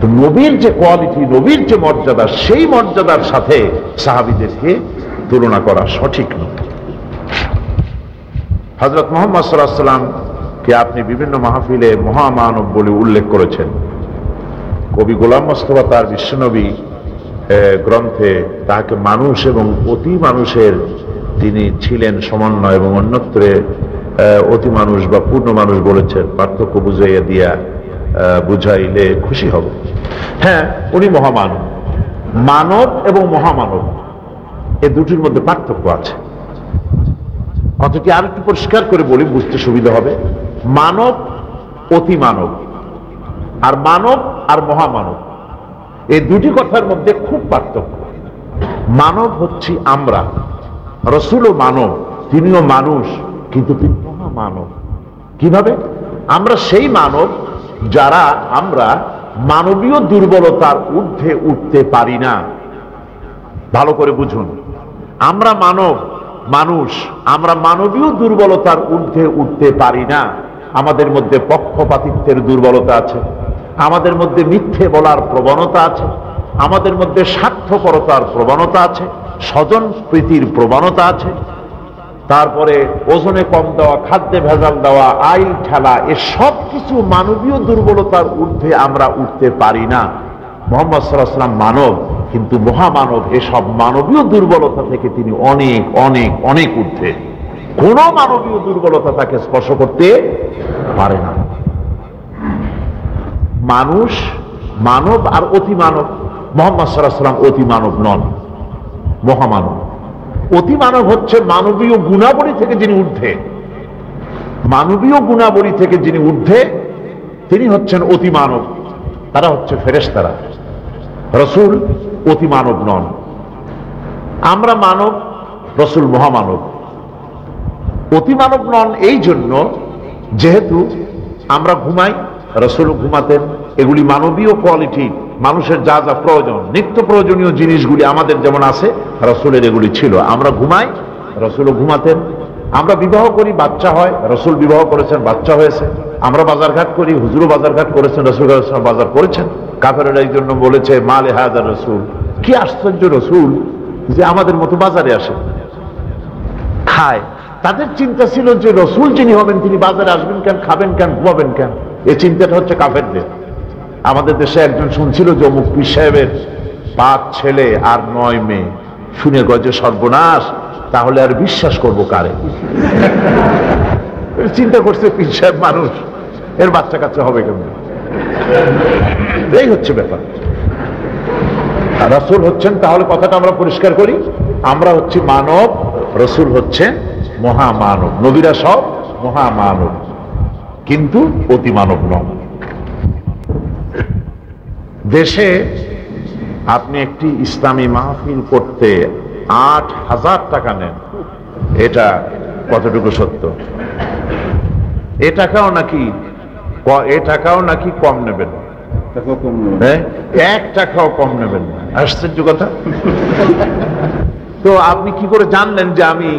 তো নবীর যে কোয়ালিটি, নবীর যে মর্যাদা, সেই মর্যাদার সাথে সাহাবীদেরকে তুলনা করা সঠিক নয়। হযরত মুহাম্মদ সাল্লাল্লাহু আলাইহি ওয়াসাল্লাম কে আপনি বিভিন্ন মাহফিলে মহামানব বলে উল্লেখ করেছেন। কবি গোলাম মোস্তফা তার বিশ্বনবী গ্রন্থে তাকে মানুষ এবং অতি মানুষের তিনি ছিলেন সমন্বয়, এবং অন্যত্রে অতি মানুষ বা পূর্ণ মানুষ বলেছেন। পার্থক্য বুঝাইয়া দিয়া বুঝাইলে খুশি হবে। হ্যাঁ, উনি মহামানব। মানব এবং মহামানব এ দুটির মধ্যে পার্থক্য আছে। কথাটি আর একটু পরিষ্কার করে বলি, বুঝতে সুবিধা হবে। মানব অতি মানব, আর মানব আর মহামানব, এই দুটি কথার মধ্যে খুব পার্থক্য। মানব হচ্ছি আমরা, রাসূলও মানব, তিনিও মানুষ, কিন্তু তিনি মহামানব। কিভাবে? আমরা সেই মানব যারা আমরা মানবীয় দুর্বলতার ঊর্ধ্বে উঠতে পারি না। ভালো করে বুঝুন, আমরা মানুষ, আমরা মানবীয় দুর্বলতার ঊর্ধ্বে উঠতে পারি না। আমাদের মধ্যে পক্ষপাতিত্বের দুর্বলতা আছে, আমাদের মধ্যে মিথ্যে বলার প্রবণতা আছে, আমাদের মধ্যে স্বার্থপরতার প্রবণতা আছে, স্বজন প্রীতির প্রবণতা আছে, তারপরে ওজনে কম দেওয়া, খাদ্যে ভেজাল দেওয়া, আইল ঠেলা, এসব কিছু মানবীয় দুর্বলতার ঊর্ধ্বে আমরা উঠতে পারি না। মুহাম্মদ সাল্লাল্লাহু আলাইহি ওয়াসাল্লাম মানব, কিন্তু মহামানব। এসব মানবীয় দুর্বলতা থেকে তিনি অনেক অনেক অনেক ঊর্ধ্বে। কোন মানবীয় দুর্বলতা তাকে স্পর্শ করতে পারে না। মানুষ, মানব আর অতি মানব। মুহাম্মদ সাল্লাল্লাহু আলাইহি ওয়াসাল্লাম অতি মানব নন, মহামানব। অতি মানব হচ্ছে মানবীয় গুণাবলী থেকে যিনি ঊর্ধ্বে, মানবীয় গুণাবলী থেকে যিনি ঊর্ধ্বে তিনি হচ্ছেন অতি মানব। তারা হচ্ছে ফেরেশতারা। রসুল অতি মানব নন, আমরা মানব, রসুল মহামানব। অতি মানব নন এই জন্য যেহেতু আমরা ঘুমাই, রসুলও ঘুমাতেন। এগুলি মানবীয় কোয়ালিটি, মানুষের যা যা প্রয়োজন, নিত্য প্রয়োজনীয় জিনিসগুলি আমাদের যেমন আছে, রসুলের এগুলি ছিল। আমরা ঘুমাই, রসুলও ঘুমাতেন। আমরা বিবাহ করি, বাচ্চা হয়, রসুল বিবাহ করেছেন, বাচ্চা হয়েছে। আমরা বাজারঘাট করি, হুজুরও বাজারঘাট করেছেন, রসুল বাজার করেছেন। কাফেররা এই জন্য বলেছে মালে হাজার রসুল, কি আশ্চর্য রসুল যে আমাদের মতো বাজারে আসে, খায়। তাদের চিন্তা ছিল যে রসুল যিনি হবেন তিনি বাজারে আসবেন কেন, খাবেন কেন, ঘুমাবেন কেন? এই চিন্তাটা হচ্ছে কাফেরদের। আমাদের দেশে একজন শুনছিল যে অমুক পীর সাহেবের 5 ছেলে আর 9 মেয়ে, শুনে গজে সর্বনাশ, তাহলে আর বিশ্বাস করব কারে? চিন্তা করছে পীর সাহেব মানুষ, এর বাচ্চা কাচ্চা হবে কেমন? এই হচ্ছে ব্যাপার। রসুল হচ্ছেন, তাহলে কথাটা আমরা পরিষ্কার করি, আমরা হচ্ছি মানব, রসুল হচ্ছে মহামানব। নবীরা সব মহামানব, কিন্তু অতি মানব নন। দেশে আপনি একটি ইসলামী মাহফিল করতে 8,000 টাকা নেন, এটা কতটুকু সত্য? এ টাকাও নাকি কম নেবেন, 1 টাকাও কম নেবেন না। আশ্চর্য কথা। তো আপনি কি করে জানলেন যে আমি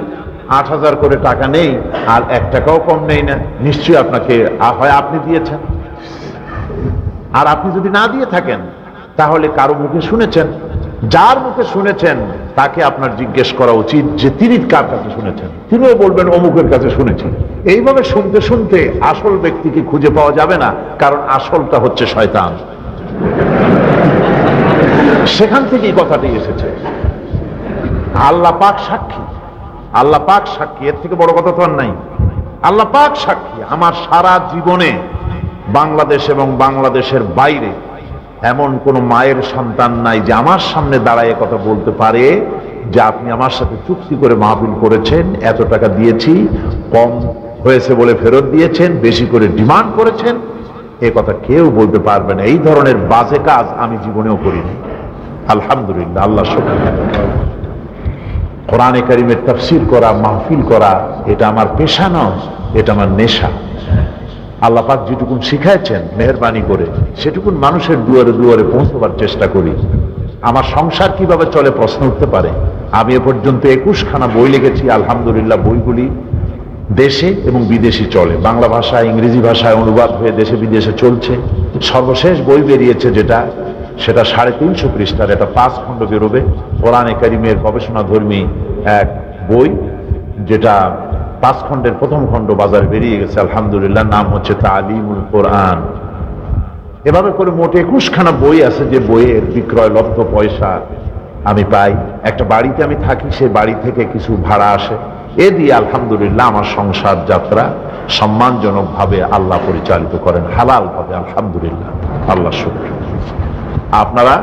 8,000 করে টাকা নেই আর 1 টাকাও কম নেই না? নিশ্চয়ই আপনাকে হয় আপনি দিয়েছেন, আর আপনি যদি না দিয়ে থাকেন তাহলে কারো মুখে শুনেছেন। যার মুখে শুনেছেন তাকে আপনার জিজ্ঞেস করা উচিত যে তিনি কার কাছে শুনেছেন। তিনিও বলবেন অমুকের কাছে শুনেছি। এইভাবে শুনতে শুনতে আসল ব্যক্তিকে খুঁজে পাওয়া যাবে না, কারণ আসলটা হচ্ছে শয়তান। সেখান থেকেই কথাটি এসেছে। আল্লাহ পাক সাক্ষী, আল্লাহ পাক সাক্ষী, এর থেকে বড় কথা তো আর নাই। আল্লাহ পাক সাক্ষী, আমার সারা জীবনে বাংলাদেশ এবং বাংলাদেশের বাইরে এমন কোন মায়ের সন্তান নাই যে আমার সামনে দাঁড়ায় কথা বলতে পারে যে আপনি আমার সাথে চুক্তি করে মাহফিল করেছেন, এত টাকা দিয়েছি, কম হয়েছে বলে ফেরত দিয়েছেন, বেশি করে ডিমান্ড করেছেন, এ কথা কেউ বলতে পারবে না। এই ধরনের বাজে কাজ আমি জীবনেও করিনি, আলহামদুলিল্লাহ, আল্লাহ শুকর। কোরআনে কারিমের তাফসীর করা, মাহফিল করা, এটা আমার পেশা নয়, এটা আমার নেশা। আল্লাহ পাক যেটুকুন শিখাইছেন মেহেরবানি করে সেটুকুন মানুষের দুয়ারে দুয়ারে পৌঁছবার চেষ্টা করি। আমার সংসার কিভাবে চলে প্রশ্ন উঠতে পারে। আমি এ পর্যন্ত 21খানা বই লিখেছি, আলহামদুলিল্লাহ। বইগুলি দেশে এবং বিদেশে চলে, বাংলা ভাষায়, ইংরেজি ভাষায় অনুবাদ হয়ে দেশে বিদেশে চলছে। সর্বশেষ বই বেরিয়েছে সেটা 350 পৃষ্ঠার, এটা 5 খণ্ড বেরোবে। কোরআনে কারিমের গবেষণাধর্মী এক বই, যেটা 5 খণ্ডের প্রথম খণ্ড বাজারে বেরিয়ে গেছে, আলহামদুলিল্লাহ। নাম হচ্ছে তালিমুল কোরআন। এভাবে করে মোট 21খানা বই আছে, যে বইয়ের বিক্রয় লব্ধ পয়সা আমি পাই। একটা বাড়িতে আমি থাকি, সেই বাড়ি থেকে কিছু ভাড়া আসে, এ দিয়ে আলহামদুলিল্লাহ আমার সংসার যাত্রা সম্মানজনক ভাবে আল্লাহ পরিচালিত করেন, হালাল ভাবে, আলহামদুলিল্লাহ, আল্লাহ শুকর। আপনারা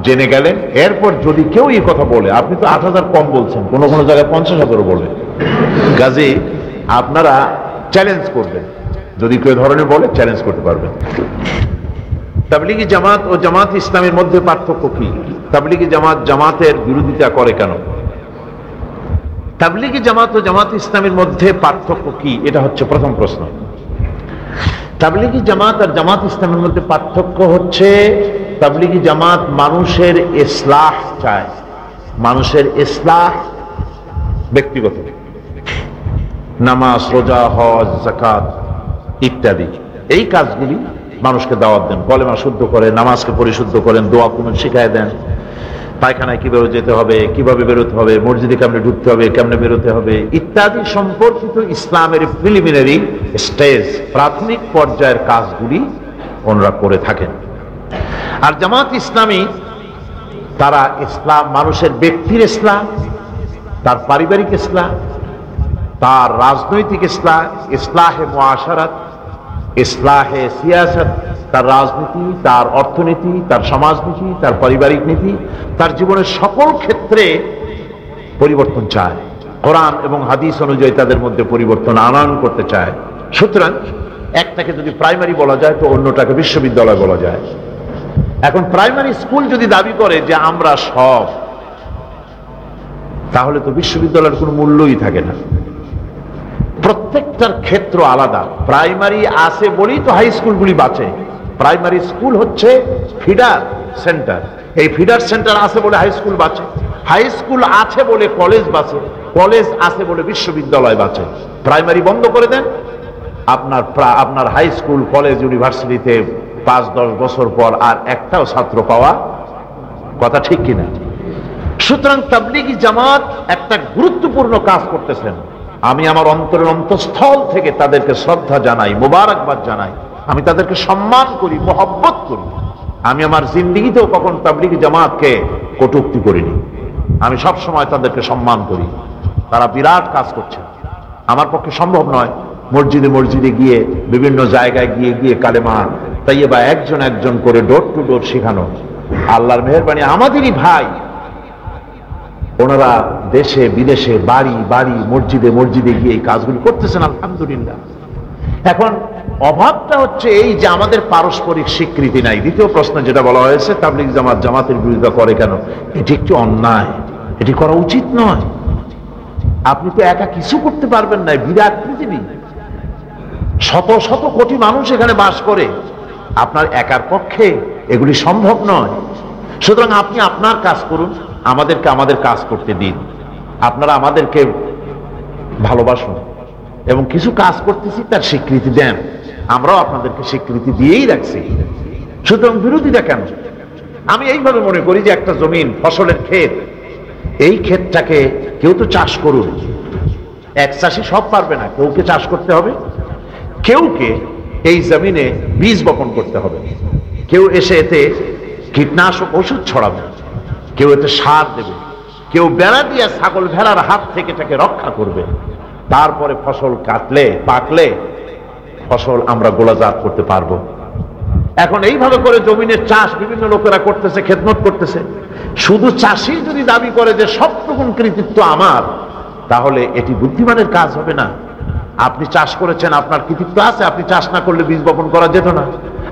জেনে গেলেন। এরপর যদি কেউ এই কথা বলে, আপনি তো 8,000 কম বলছেন, কোন কোন জায়গায় 50,000 বলে, কাজে আপনারা চ্যালেঞ্জ করবেন। যদি কেউ ধরনের বলে, চ্যালেঞ্জ করতে পারবেন। তাবলীগী জামাত ও জামাত ইসলামের মধ্যে পার্থক্য কি? তাবলীগী জামাত জামাতের বিরোধিতা করে কেন? তাবলীগী জামাত ও জামাত ইসলামের মধ্যে পার্থক্য কি? এটা হচ্ছে প্রথম প্রশ্ন। তাবলীগী জামাত আর জামাত ইসলামের মধ্যে পার্থক্য হচ্ছে, তাবলীগী জামাত মানুষের ইসলাহ চায়, মানুষের ইসলাহ ব্যক্তিগত, নামাজ, রোজা, হজ, যাকাত ইত্যাদি এই কাজগুলি মানুষকে দাওয়াত দেন, কলেমা শুদ্ধ করে, নামাজকে পরিশুদ্ধ করেন, দোয়া কুনুত শিখায় দেন, পায়খানায় কিভাবে যেতে হবে, কিভাবে বেরোতে হবে, মসজিদে কেমনে ঢুকতে হবে, কেমনে বেরোতে হবে ইত্যাদি সম্পর্কিত ইসলামের প্রিলিমিনারি স্টেজ, প্রাথমিক পর্যায়ের কাজগুলি ওনারা করে থাকেন। আর জামাত ইসলামী তারা ইসলাম, মানুষের ব্যক্তির ইসলাম, তার পারিবারিক ইসলাম, তার রাজনৈতিক ইসলাম, ইসলাহে মুআশারাত, ইসলাহে সিয়াসত, তার রাজনীতি, তার অর্থনীতি, তার সমাজনীতি, তার পারিবারিক নীতি, তার জীবনের সকল ক্ষেত্রে পরিবর্তন চায়। কোরআন এবং হাদিস অনুযায়ী তাদের মধ্যে পরিবর্তন আনয়ন করতে চায়। সুতরাং একটাকে যদি প্রাইমারি বলা যায় তো অন্যটাকে বিশ্ববিদ্যালয় বলা যায়। এখন প্রাইমারি স্কুল যদি দাবি করে যে আমরা সব, তাহলে তো বিশ্ববিদ্যালয়ের কোনো মূল্যই থাকে না। প্রত্যেকটার ক্ষেত্র আলাদা। প্রাইমারি আছে বলেই তো হাই স্কুলগুলি বাঁচে। প্রাইমারি স্কুল হচ্ছে ফিডার সেন্টার, এই ফিডার সেন্টার আছে বলে হাই স্কুল বাঁচে, হাই স্কুল আছে বলে কলেজ বাঁচে, কলেজ আছে বলে বিশ্ববিদ্যালয় বাঁচে। প্রাইমারি বন্ধ করে দেন, আপনার হাই স্কুল কলেজ ইউনিভার্সিটিতে 5-10 বছর পর আর একটাও ছাত্র পাওয়া কথা ঠিক কিনা? সুতরাং তাবলীগী জামাত একটা গুরুত্বপূর্ণ কাজ করতেছেন। আমি আমার অন্তরের অন্তঃস্থল থেকে তাদেরকে শ্রদ্ধা জানাই, মোবারকবাদ জানাই, আমি তাদেরকে সম্মান করি, মহব্বত করি। আমি আমার জিন্দেগিতেও কখন তাবলীগী জামাতকে কটূক্তি করিনি। আমি সব সময় তাদেরকে সম্মান করি। তারা বিরাট কাজ করছেন। আমার পক্ষে সম্ভব নয় মসজিদে মসজিদে গিয়ে, বিভিন্ন জায়গায় গিয়ে গিয়ে কালেমা তাইয়্যিবা একজন একজন করে ডোর টু ডোর শেখানো। আল্লাহর মেহেরবানি, আমাদেরই ভাই, ওনারা দেশে বিদেশে বাড়ি বাড়ি মসজিদে মসজিদে গিয়ে এই কাজগুলি করতেছেন, আলহামদুলিল্লাহ। এখন অভাবটা হচ্ছে এই যে আমাদের পারস্পরিক স্বীকৃতি নাই। দ্বিতীয় প্রশ্ন যেটা বলা হয়েছে, তাবলীগ জামাত জামাতের বিরোধিতা করে কেন? এটি একটি অন্যায়, এটি করা উচিত নয়। আপনি তো একা কিছু করতে পারবেন না, বিরাট পৃথিবী, শত শত কোটি মানুষ এখানে বাস করে, আপনার একার পক্ষে এগুলি সম্ভব নয়। সুতরাং আপনি আপনার কাজ করুন, আমাদেরকে আমাদের কাজ করতে দিন। আপনারা আমাদেরকে ভালোবাসুন এবং কিছু কাজ করতেছি তার স্বীকৃতি দেন, আমরাও আপনাদেরকে স্বীকৃতি দিয়েই রাখছি। সুতরাং বিরোধিতা কেন? আমি এইভাবে মনে করি যে একটা জমিন, ফসলের ক্ষেত, এই ক্ষেতটাকে কেউ তো চাষ করুন। এক চাষি সব পারবে না, কেউকে চাষ করতে হবে, কেউকে এই জমিনে বীজ বপন করতে হবে, কেউ এসে এতে কীটনাশক ওষুধ ছড়াবে, কেউ এতে সার দেবে, কেউ বেড়া দিয়ে ছাগল ভেড়ার হাত থেকে এটাকে রক্ষা করবে। তারপরে ফসল কাটলে পাকলে ফসল আমরা গোলাজাত করতে পারবো। এখন এইভাবে করে জমিনের চাষ বিভিন্ন লোকেরা করতেছে, খেদমত করতেছে। শুধু চাষি যদি দাবি করে যে সবটুকুন কৃতিত্ব আমার, তাহলে এটি বুদ্ধিমানের কাজ হবে না। আপনি চাষ করেছেন, আপনার কৃতিত্ব আছে, আপনি চাষ না করলে বীজ বপন করা যেত না।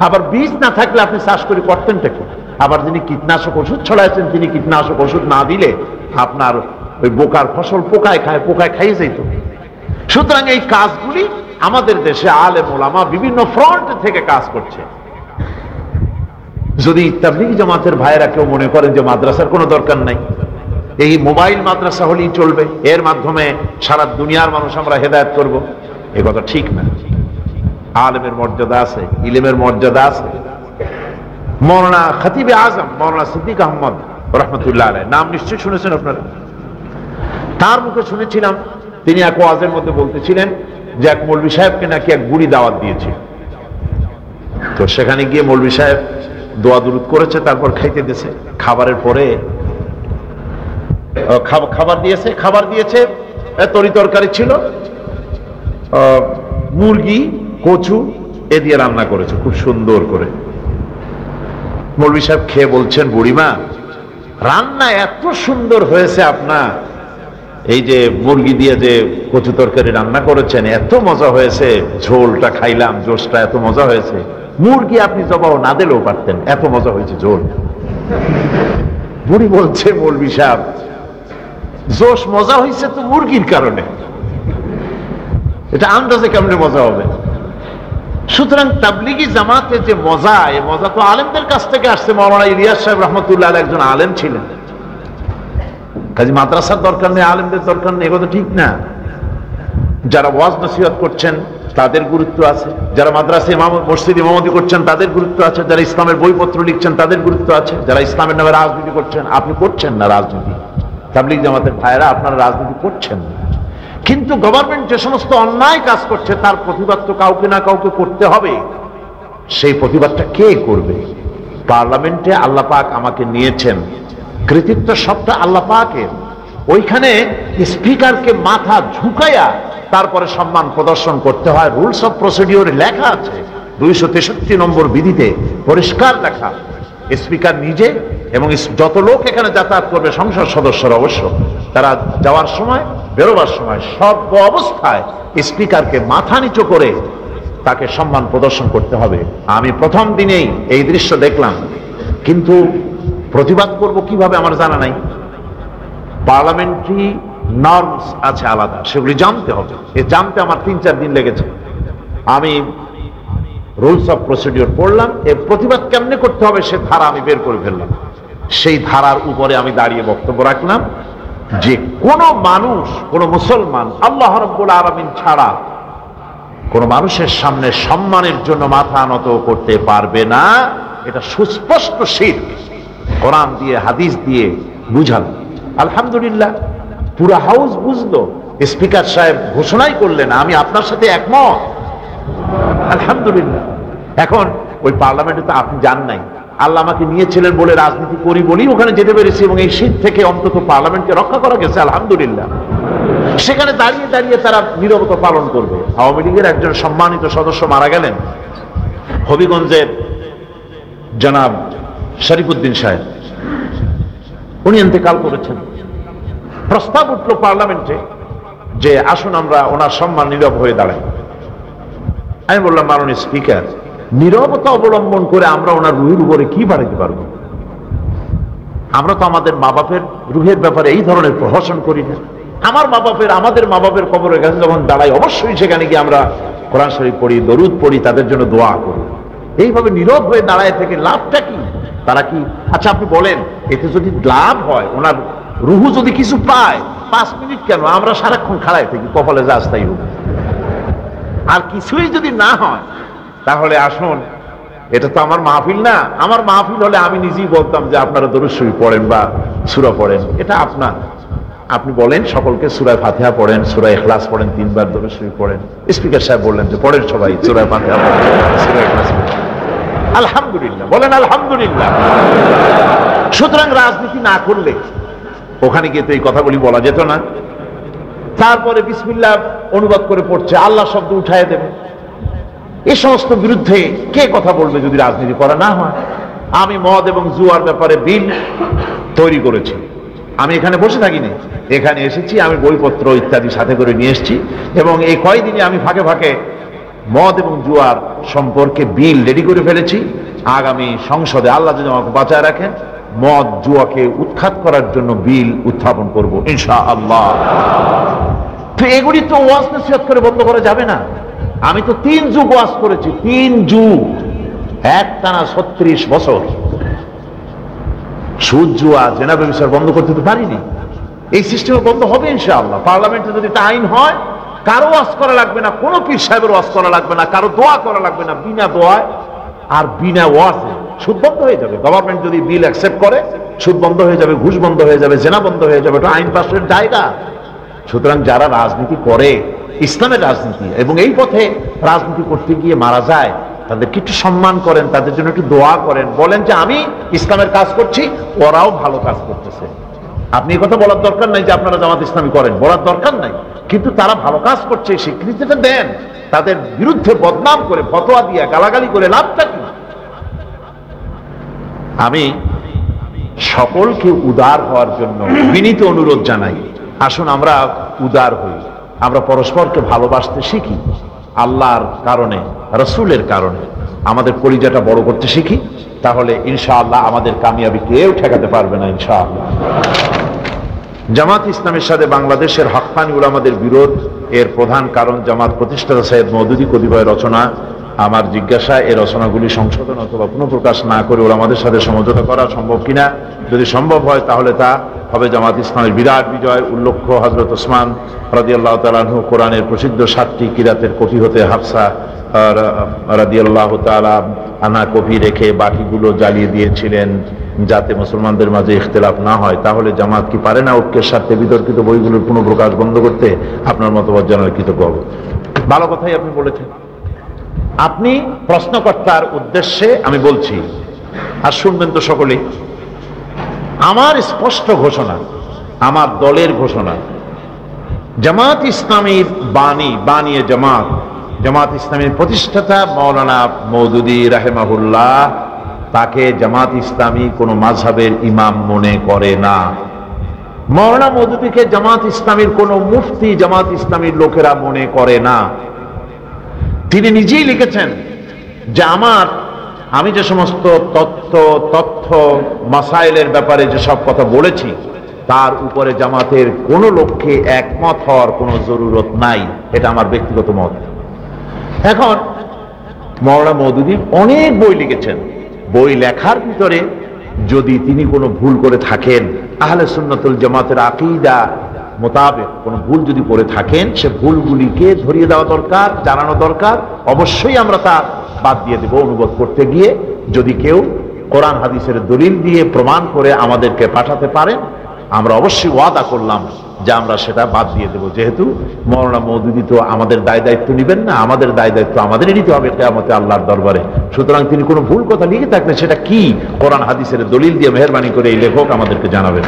আবার বীজ না থাকলে আপনি চাষ করে করতেনটা কি? আবার যিনি কীটনাশক ওষুধ ছড়াইছেন, তিনি কীটনাশক ওষুধ না দিলে আপনার ওই বোকার ফসল পোকায় খায়, পোকায় খাইয়ে যেত। সুতরাং এই কাজগুলি আমাদের দেশে আলেম ওলামা বিভিন্ন ফ্রন্ট থেকে কাজ করছে। যদি তাবলীগ জামাতের ভাইয়েরা কেউ মনে করেন যে মাদ্রাসার কোনো দরকার নাই, এই মোবাইল মাদ্রাসা হলেই চলবে, এর মাধ্যমে সারা দুনিয়ার মানুষ আমরা হেদায়েত করব, এ কথা ঠিক না। আলেমের মর্যাদা আছে, ইলমের মর্যাদা আছে। মৌলানা খতিবে আজম মৌলানা সিদ্দিক আহমদ রহমতুল্লাহ আলাইহ, নাম নিশ্চয়ই শুনেছেন আপনারা। তার মুখে শুনেছিলাম তিনি এক ওয়াজের মধ্যে বলতেছিলেন যে এক মৌলভী সাহেবকে নাকি এক বুড়ি দাওয়াত দিয়েছে। তো সেখানে গিয়ে মৌলভী সাহেব দোয়া দুরুদ করেছে, তারপর খাইতে দিয়েছে। খাবারের পরে খাবার দিয়েছে তরি তরকারি ছিল, মুরগি কচু এ দিয়ে রান্না করেছে খুব সুন্দর করে। মৌলভী সাহেব খেয়ে বলছেন, বুড়িমা রান্না এত সুন্দর হয়েছে আপনার, এই যে মুরগি দিয়ে যে কচু তরকারি রান্না করেছেন এত মজা হয়েছে, ঝোলটা খাইলাম, জোশটা এত মজা হয়েছে, মুরগি আপনি জবাব না দিলেও পারতেন, এত মজা হয়েছে ঝোল। বুড়ি বলছে, মৌলভী সাহেব জোশ মজা হয়েছে তো মুরগির কারণে, এটা আন্দাজে কেমনে মজা হবে? সুতরাং তাবলীগী জামাতে যে মজা, এই মজা তো আলেমদের কাছ থেকে আসছে। মাওলানা ইলিয়াস সাহেব রহমতুল্লাহ আলাইহ একজন আলেম ছিলেন। কাজী মাদ্রাসার দরকার নেই, আলেমদের দরকার নেই, এগুলো ঠিক না। যারা ওয়াজ নসিহত করছেন তাদের গুরুত্ব আছে, যারা মাদ্রাসা মসজিদ ইমামতি করছেন তাদের গুরুত্ব আছে, যারা ইসলামের বইপত্র লিখছেন তাদের গুরুত্ব আছে, যারা ইসলামের নামে রাজনীতি করছেন, আপনি করছেন না রাজনীতি, তাবলীগ জামাতের ভাইয়েরা আপনারা রাজনীতি করছেন না, কিন্তু গভর্নমেন্ট যে সমস্ত অন্যায় কাজ করছে তার প্রতিবাদ তো কাউকে না কাউকে করতে হবে। সেই প্রতিবাদটা কে করবে? পার্লামেন্টে আল্লাহ পাক আমাকে নিয়েছেন, কৃতিত্ব সবটা আল্লাহ পাকের। ওইখানে স্পিকারকে মাথা ঝুঁকাইয়া তারপরে সম্মান প্রদর্শন করতে হয়। রুলস অফ প্রসিডিওরে লেখা আছে, 263 নম্বর বিধিতে পরিষ্কার লেখা। স্পিকার নিজে এবং যত লোক এখানে যাতায়াত করবে, সংসদ সদস্যরা অবশ্য, তারা যাওয়ার সময় বেরোবার সময় সর্ব অবস্থায় স্পিকারকে মাথা নিচু করে তাকে সম্মান প্রদর্শন করতে হবে। আমি প্রথম দিনেই এই দৃশ্য দেখলাম। কিন্তু প্রতিবাদ করব কিভাবে আমার জানা নাই। পার্লামেন্টারি নর্মস আছে আলাদা, সেগুলি জানতে হবে। এ জানতে আমার 3-4 দিন লেগেছে। আমি রুলস অফ প্রসিডিওর পড়লাম, এর প্রতিবাদ কেমনে করতে হবে সে ধারা আমি বের করে ফেললাম। সেই ধারার উপরে আমি দাঁড়িয়ে বক্তব্য রাখলাম যে কোন মানুষ, কোন মুসলমান আল্লাহ রাব্বুল আলামিন ছাড়া কোন মানুষের সামনে সম্মানের জন্য মাথা নত করতে পারবে না। এটা সুস্পষ্ট শিরক। কোরআন দিয়ে হাদিস দিয়ে বুঝানো। আলহামদুলিল্লাহ পুরো হাউস বুঝলো। স্পিকার সাহেব ঘোষণাই করলেন আমি আপনার সাথে একমত। আলহামদুলিল্লাহ। এখন ওই পার্লামেন্টে তো আপনি যান নাই, আল্লাহ আমাকে নিয়েছিলেন বলে রাজনীতি করি বলি ওখানে যেতে পেরেছি, এবং এই শীত থেকে অন্তত পার্লামেন্টকে রক্ষা করা গেছে আলহামদুলিল্লাহ। সেখানে দাঁড়িয়ে দাঁড়িয়ে তারা নীরবতা পালন করবে। আওয়ামী লীগের একজন সম্মানিত সদস্য মারা গেলেন, হবিগঞ্জের জনাব শরীফুদ্দিন সাহেব, উনি ইন্তেকাল করেছেন। প্রস্তাব উঠল পার্লামেন্টে যে আসুন আমরা ওনার সম্মান নীরব হয়ে দাঁড়াই। আমি বললাম মাননীয় স্পিকার, নীরবতা অবলম্বন করে আমরা ওনার রুহের উপরে কি বাড়াইতে পারবো? আমরা তো আমাদের মা বাপের রুহের ব্যাপারে এই ধরনের প্রহসন করি না। আমার মা বাপের, আমাদের মা বাপের কবরের কাছে যখন দাঁড়াই অবশ্যই সেখানে গিয়ে আমরা কোরআন শরীফ পড়ি, দরুদ পড়ি, তাদের জন্য দোয়া করি। এইভাবে নীরব হয়ে দাঁড়ায় থেকে লাভটা কি? তারা কি, আচ্ছা আপনি বলেন, এতে যদি লাভ হয়, ওনার রুহু যদি কিছু পায়, 5 মিনিট কেন, আমরা সারাক্ষণ খাড়াই থাকি, কপালে যা আসতাই হোক। আর কিছুই যদি না হয় তাহলে আসুন, এটা তো আমার মাহফিল না। আমার মাহফিল হলে আমি নিজেই বলতাম যে আপনারা দরুদ শরীফ পড়েন বা সূরা পড়েন, এটা আপনার। আপনি বলেন সকলকে সূরা ফাতিহা পড়েন, সূরা ইখলাস পড়েন, 3 বার দরুদ শরীফ পড়েন। স্পিকার সাহেব বললেন যে পড়েন সবাই সূরা ফাতিহা পড়েন, সূরা ইখলাস পড়েন। আলহামদুলিল্লাহ বলেন, আলহামদুলিল্লাহ। সুতরাং রাজনীতি না করলে ওখানে গিয়ে তো এই কথাগুলি বলা যেত না। তারপরে বিসমিল্লাহ অনুবাদ করে পড়ছে, আল্লাহ শব্দ উঠায় দেবে। এই সমস্ত বিরুদ্ধে কে কথা বলবে যদি রাজনীতি করা না হয়? আমি মদ এবং জুয়ার ব্যাপারে বিল তৈরি করেছি। আমি এখানে বসে থাকিনি, এখানে এসেছি, আমি বইপত্র ইত্যাদি সাথে করে নিয়ে এসেছি, এবং এই কয়েকদিনে আমি ফাঁকে ফাঁকে মদ এবং জুয়ার সম্পর্কে বিল রেডি করে ফেলেছি। আগামী সংসদে আল্লাহ যদি আমাকে বাঁচায় রাখেন, মদ জুয়াকে উৎখাত করার জন্য বিল উত্থাপন করব ইনশাআল্লাহ। তো এগুলি তো ওয়াজ নসিহত করে বন্ধ করা যাবে না। আমি তো 3 যুগ ওয়াজ করেছি, 3 যুগ, একটানা 36 বছর। সুদ জুয়া জেনা ব্যভিচার বন্ধ করতে তো পারিনি। এই সিস্টেমে বন্ধ হবে ইনশাআল্লাহ। পার্লামেন্টে যদি এটা আইন হয়, কারো ওয়াজ করা লাগবে না, কোনো পীর সাহেবের ওয়াজ করা লাগবে না, কারো দোয়া করা লাগবে না। বিনা দোয়ায় আর বিনা ওয়াজে সুদ বন্ধ হয়ে যাবে। গভর্নমেন্ট যদি বিল অ্যাকসেপ্ট করে, সুদ বন্ধ হয়ে যাবে, ঘুষ বন্ধ হয়ে যাবে, জেনা বন্ধ হয়ে যাবে। এটা আইন পাশের জায়গা। সুতরাং যারা রাজনীতি করে, ইসলামের রাজনীতি, এবং এই পথে রাজনীতি করতে গিয়ে মারা যায়, তাদেরকে একটু সম্মান করেন, তাদের জন্য একটু দোয়া করেন, বলেন যে আমি ইসলামের কাজ করছি, ওরাও ভালো কাজ করতেছে। আপনি এই কথা বলার দরকার নাই যে আপনারা জামাত ইসলামী করেন, বলার দরকার নাই, কিন্তু তারা ভালো কাজ করছে স্বীকৃতিটা দেন। তাদের বিরুদ্ধে বদনাম করে, ফতোয়া দিয়ে, গালাগালি করে লাভটা কি? আমি সকলকে উদার হওয়ার জন্য বিনীত অনুরোধ জানাই, আসুন আমরা উদার হই, আমরা পরস্পরকে ভালোবাসতে শিখি। আল্লাহর কারণে, রাসূলের কারণে আমাদের পরিচয়টা বড় করতে শিখি, তাহলে ইনশাআল্লাহ আমাদের কামিয়াবি কেউ ঠেকাতে পারবে না ইনশাআল্লাহ। জামাত ইসলামের সাথে বাংলাদেশের হক্কানি উলামাদের বিরোধ, এর প্রধান কারণ জামাত প্রতিষ্ঠাতা সৈয়দ মওদুদী কতিপয় রচনা। আমার জিজ্ঞাসা, এই রচনাগুলি সংশোধন অথবা পুনঃপ্রকাশ না করে ওলামাদের সাথে সমঝোতা করা সম্ভব কিনা? যদি সম্ভব হয় তাহলে তা হবে জামাত ইসলামের বিরাট বিজয়। উল্লেখ্য, হযরত ওসমান রাদিয়াল্লাহু তাআলা আনহু কোরআনের প্রসিদ্ধ 7টি কিরাতের কপি হতে হাফসা রাদিয়াল্লাহু তাআলা আনহা কপি রেখে বাকিগুলো জ্বালিয়ে দিয়েছিলেন যাতে মুসলমানদের মাঝে ইখতিলাফ না হয়। তাহলে জামাত কি পারে না ঐক্যের স্বার্থে বিতর্কিত বইগুলোর পুনঃপ্রকাশ বন্ধ করতে? আপনার মতামত জানার কৃতজ্ঞ হব। ভালো কথাই আপনি বলেছেন। আপনি প্রশ্নকর্তার উদ্দেশ্যে আমি বলছি, আর শুনবেন তো সকলেই, আমার স্পষ্ট ঘোষণা, আমার দলের ঘোষণা, জামাত ইসলামীর বানিয়ে জামাত ইসলামীর প্রতিষ্ঠাতা মাওলানা মওদুদী রাহিমাহুল্লাহ, তাকে জামাত ইসলামী কোনো মাযহাবের ইমাম মনে করে না। মাওলানা মওদুদীকে জামাত ইসলামীর কোনো মুফতি জামাত ইসলামীর লোকেরা মনে করে না। তিনি নিজেই লিখেছেন যে আমার আমি যে সমস্ত তথ্য মাসাইলের ব্যাপারে যে সব কথা বলেছি তার উপরে জামাতের কোন লোককে একমত হওয়ার কোনো জরুরত নাই, এটা আমার ব্যক্তিগত মত। এখন মাওলানা মওদুদী অনেক বই লিখেছেন, বই লেখার ভিতরে যদি তিনি কোনো ভুল করে থাকেন, আহলে সুন্নাতুল জামাতের আকীদা মোতাবেক কোনো ভুল যদি করে থাকেন, সে ভুলগুলিকে ধরিয়ে দেওয়া দরকার, জানানো দরকার। অবশ্যই আমরা তা বাদ দিয়ে দেব অনুবাদ করতে গিয়ে। যদি কেউ কোরআন হাদিসের দলিল দিয়ে প্রমাণ করে আমাদেরকে পাঠাতে পারেন, আমরা অবশ্যই ওয়াদা করলাম যে আমরা সেটা বাদ দিয়ে দেব। যেহেতু মাওলানা মওদুদী তো আমাদের দায় দায়িত্ব নেবেন না, আমাদের দায় দায়িত্ব আমাদেরই নিতে হবে কিয়ামতে আল্লাহর দরবারে। সুতরাং তিনি কোনো ভুল কথা লিখে থাকলে সেটা কি কোরআন হাদিসের দলিল দিয়ে মেহেরবানি করে এই লেখক আমাদেরকে জানাবেন।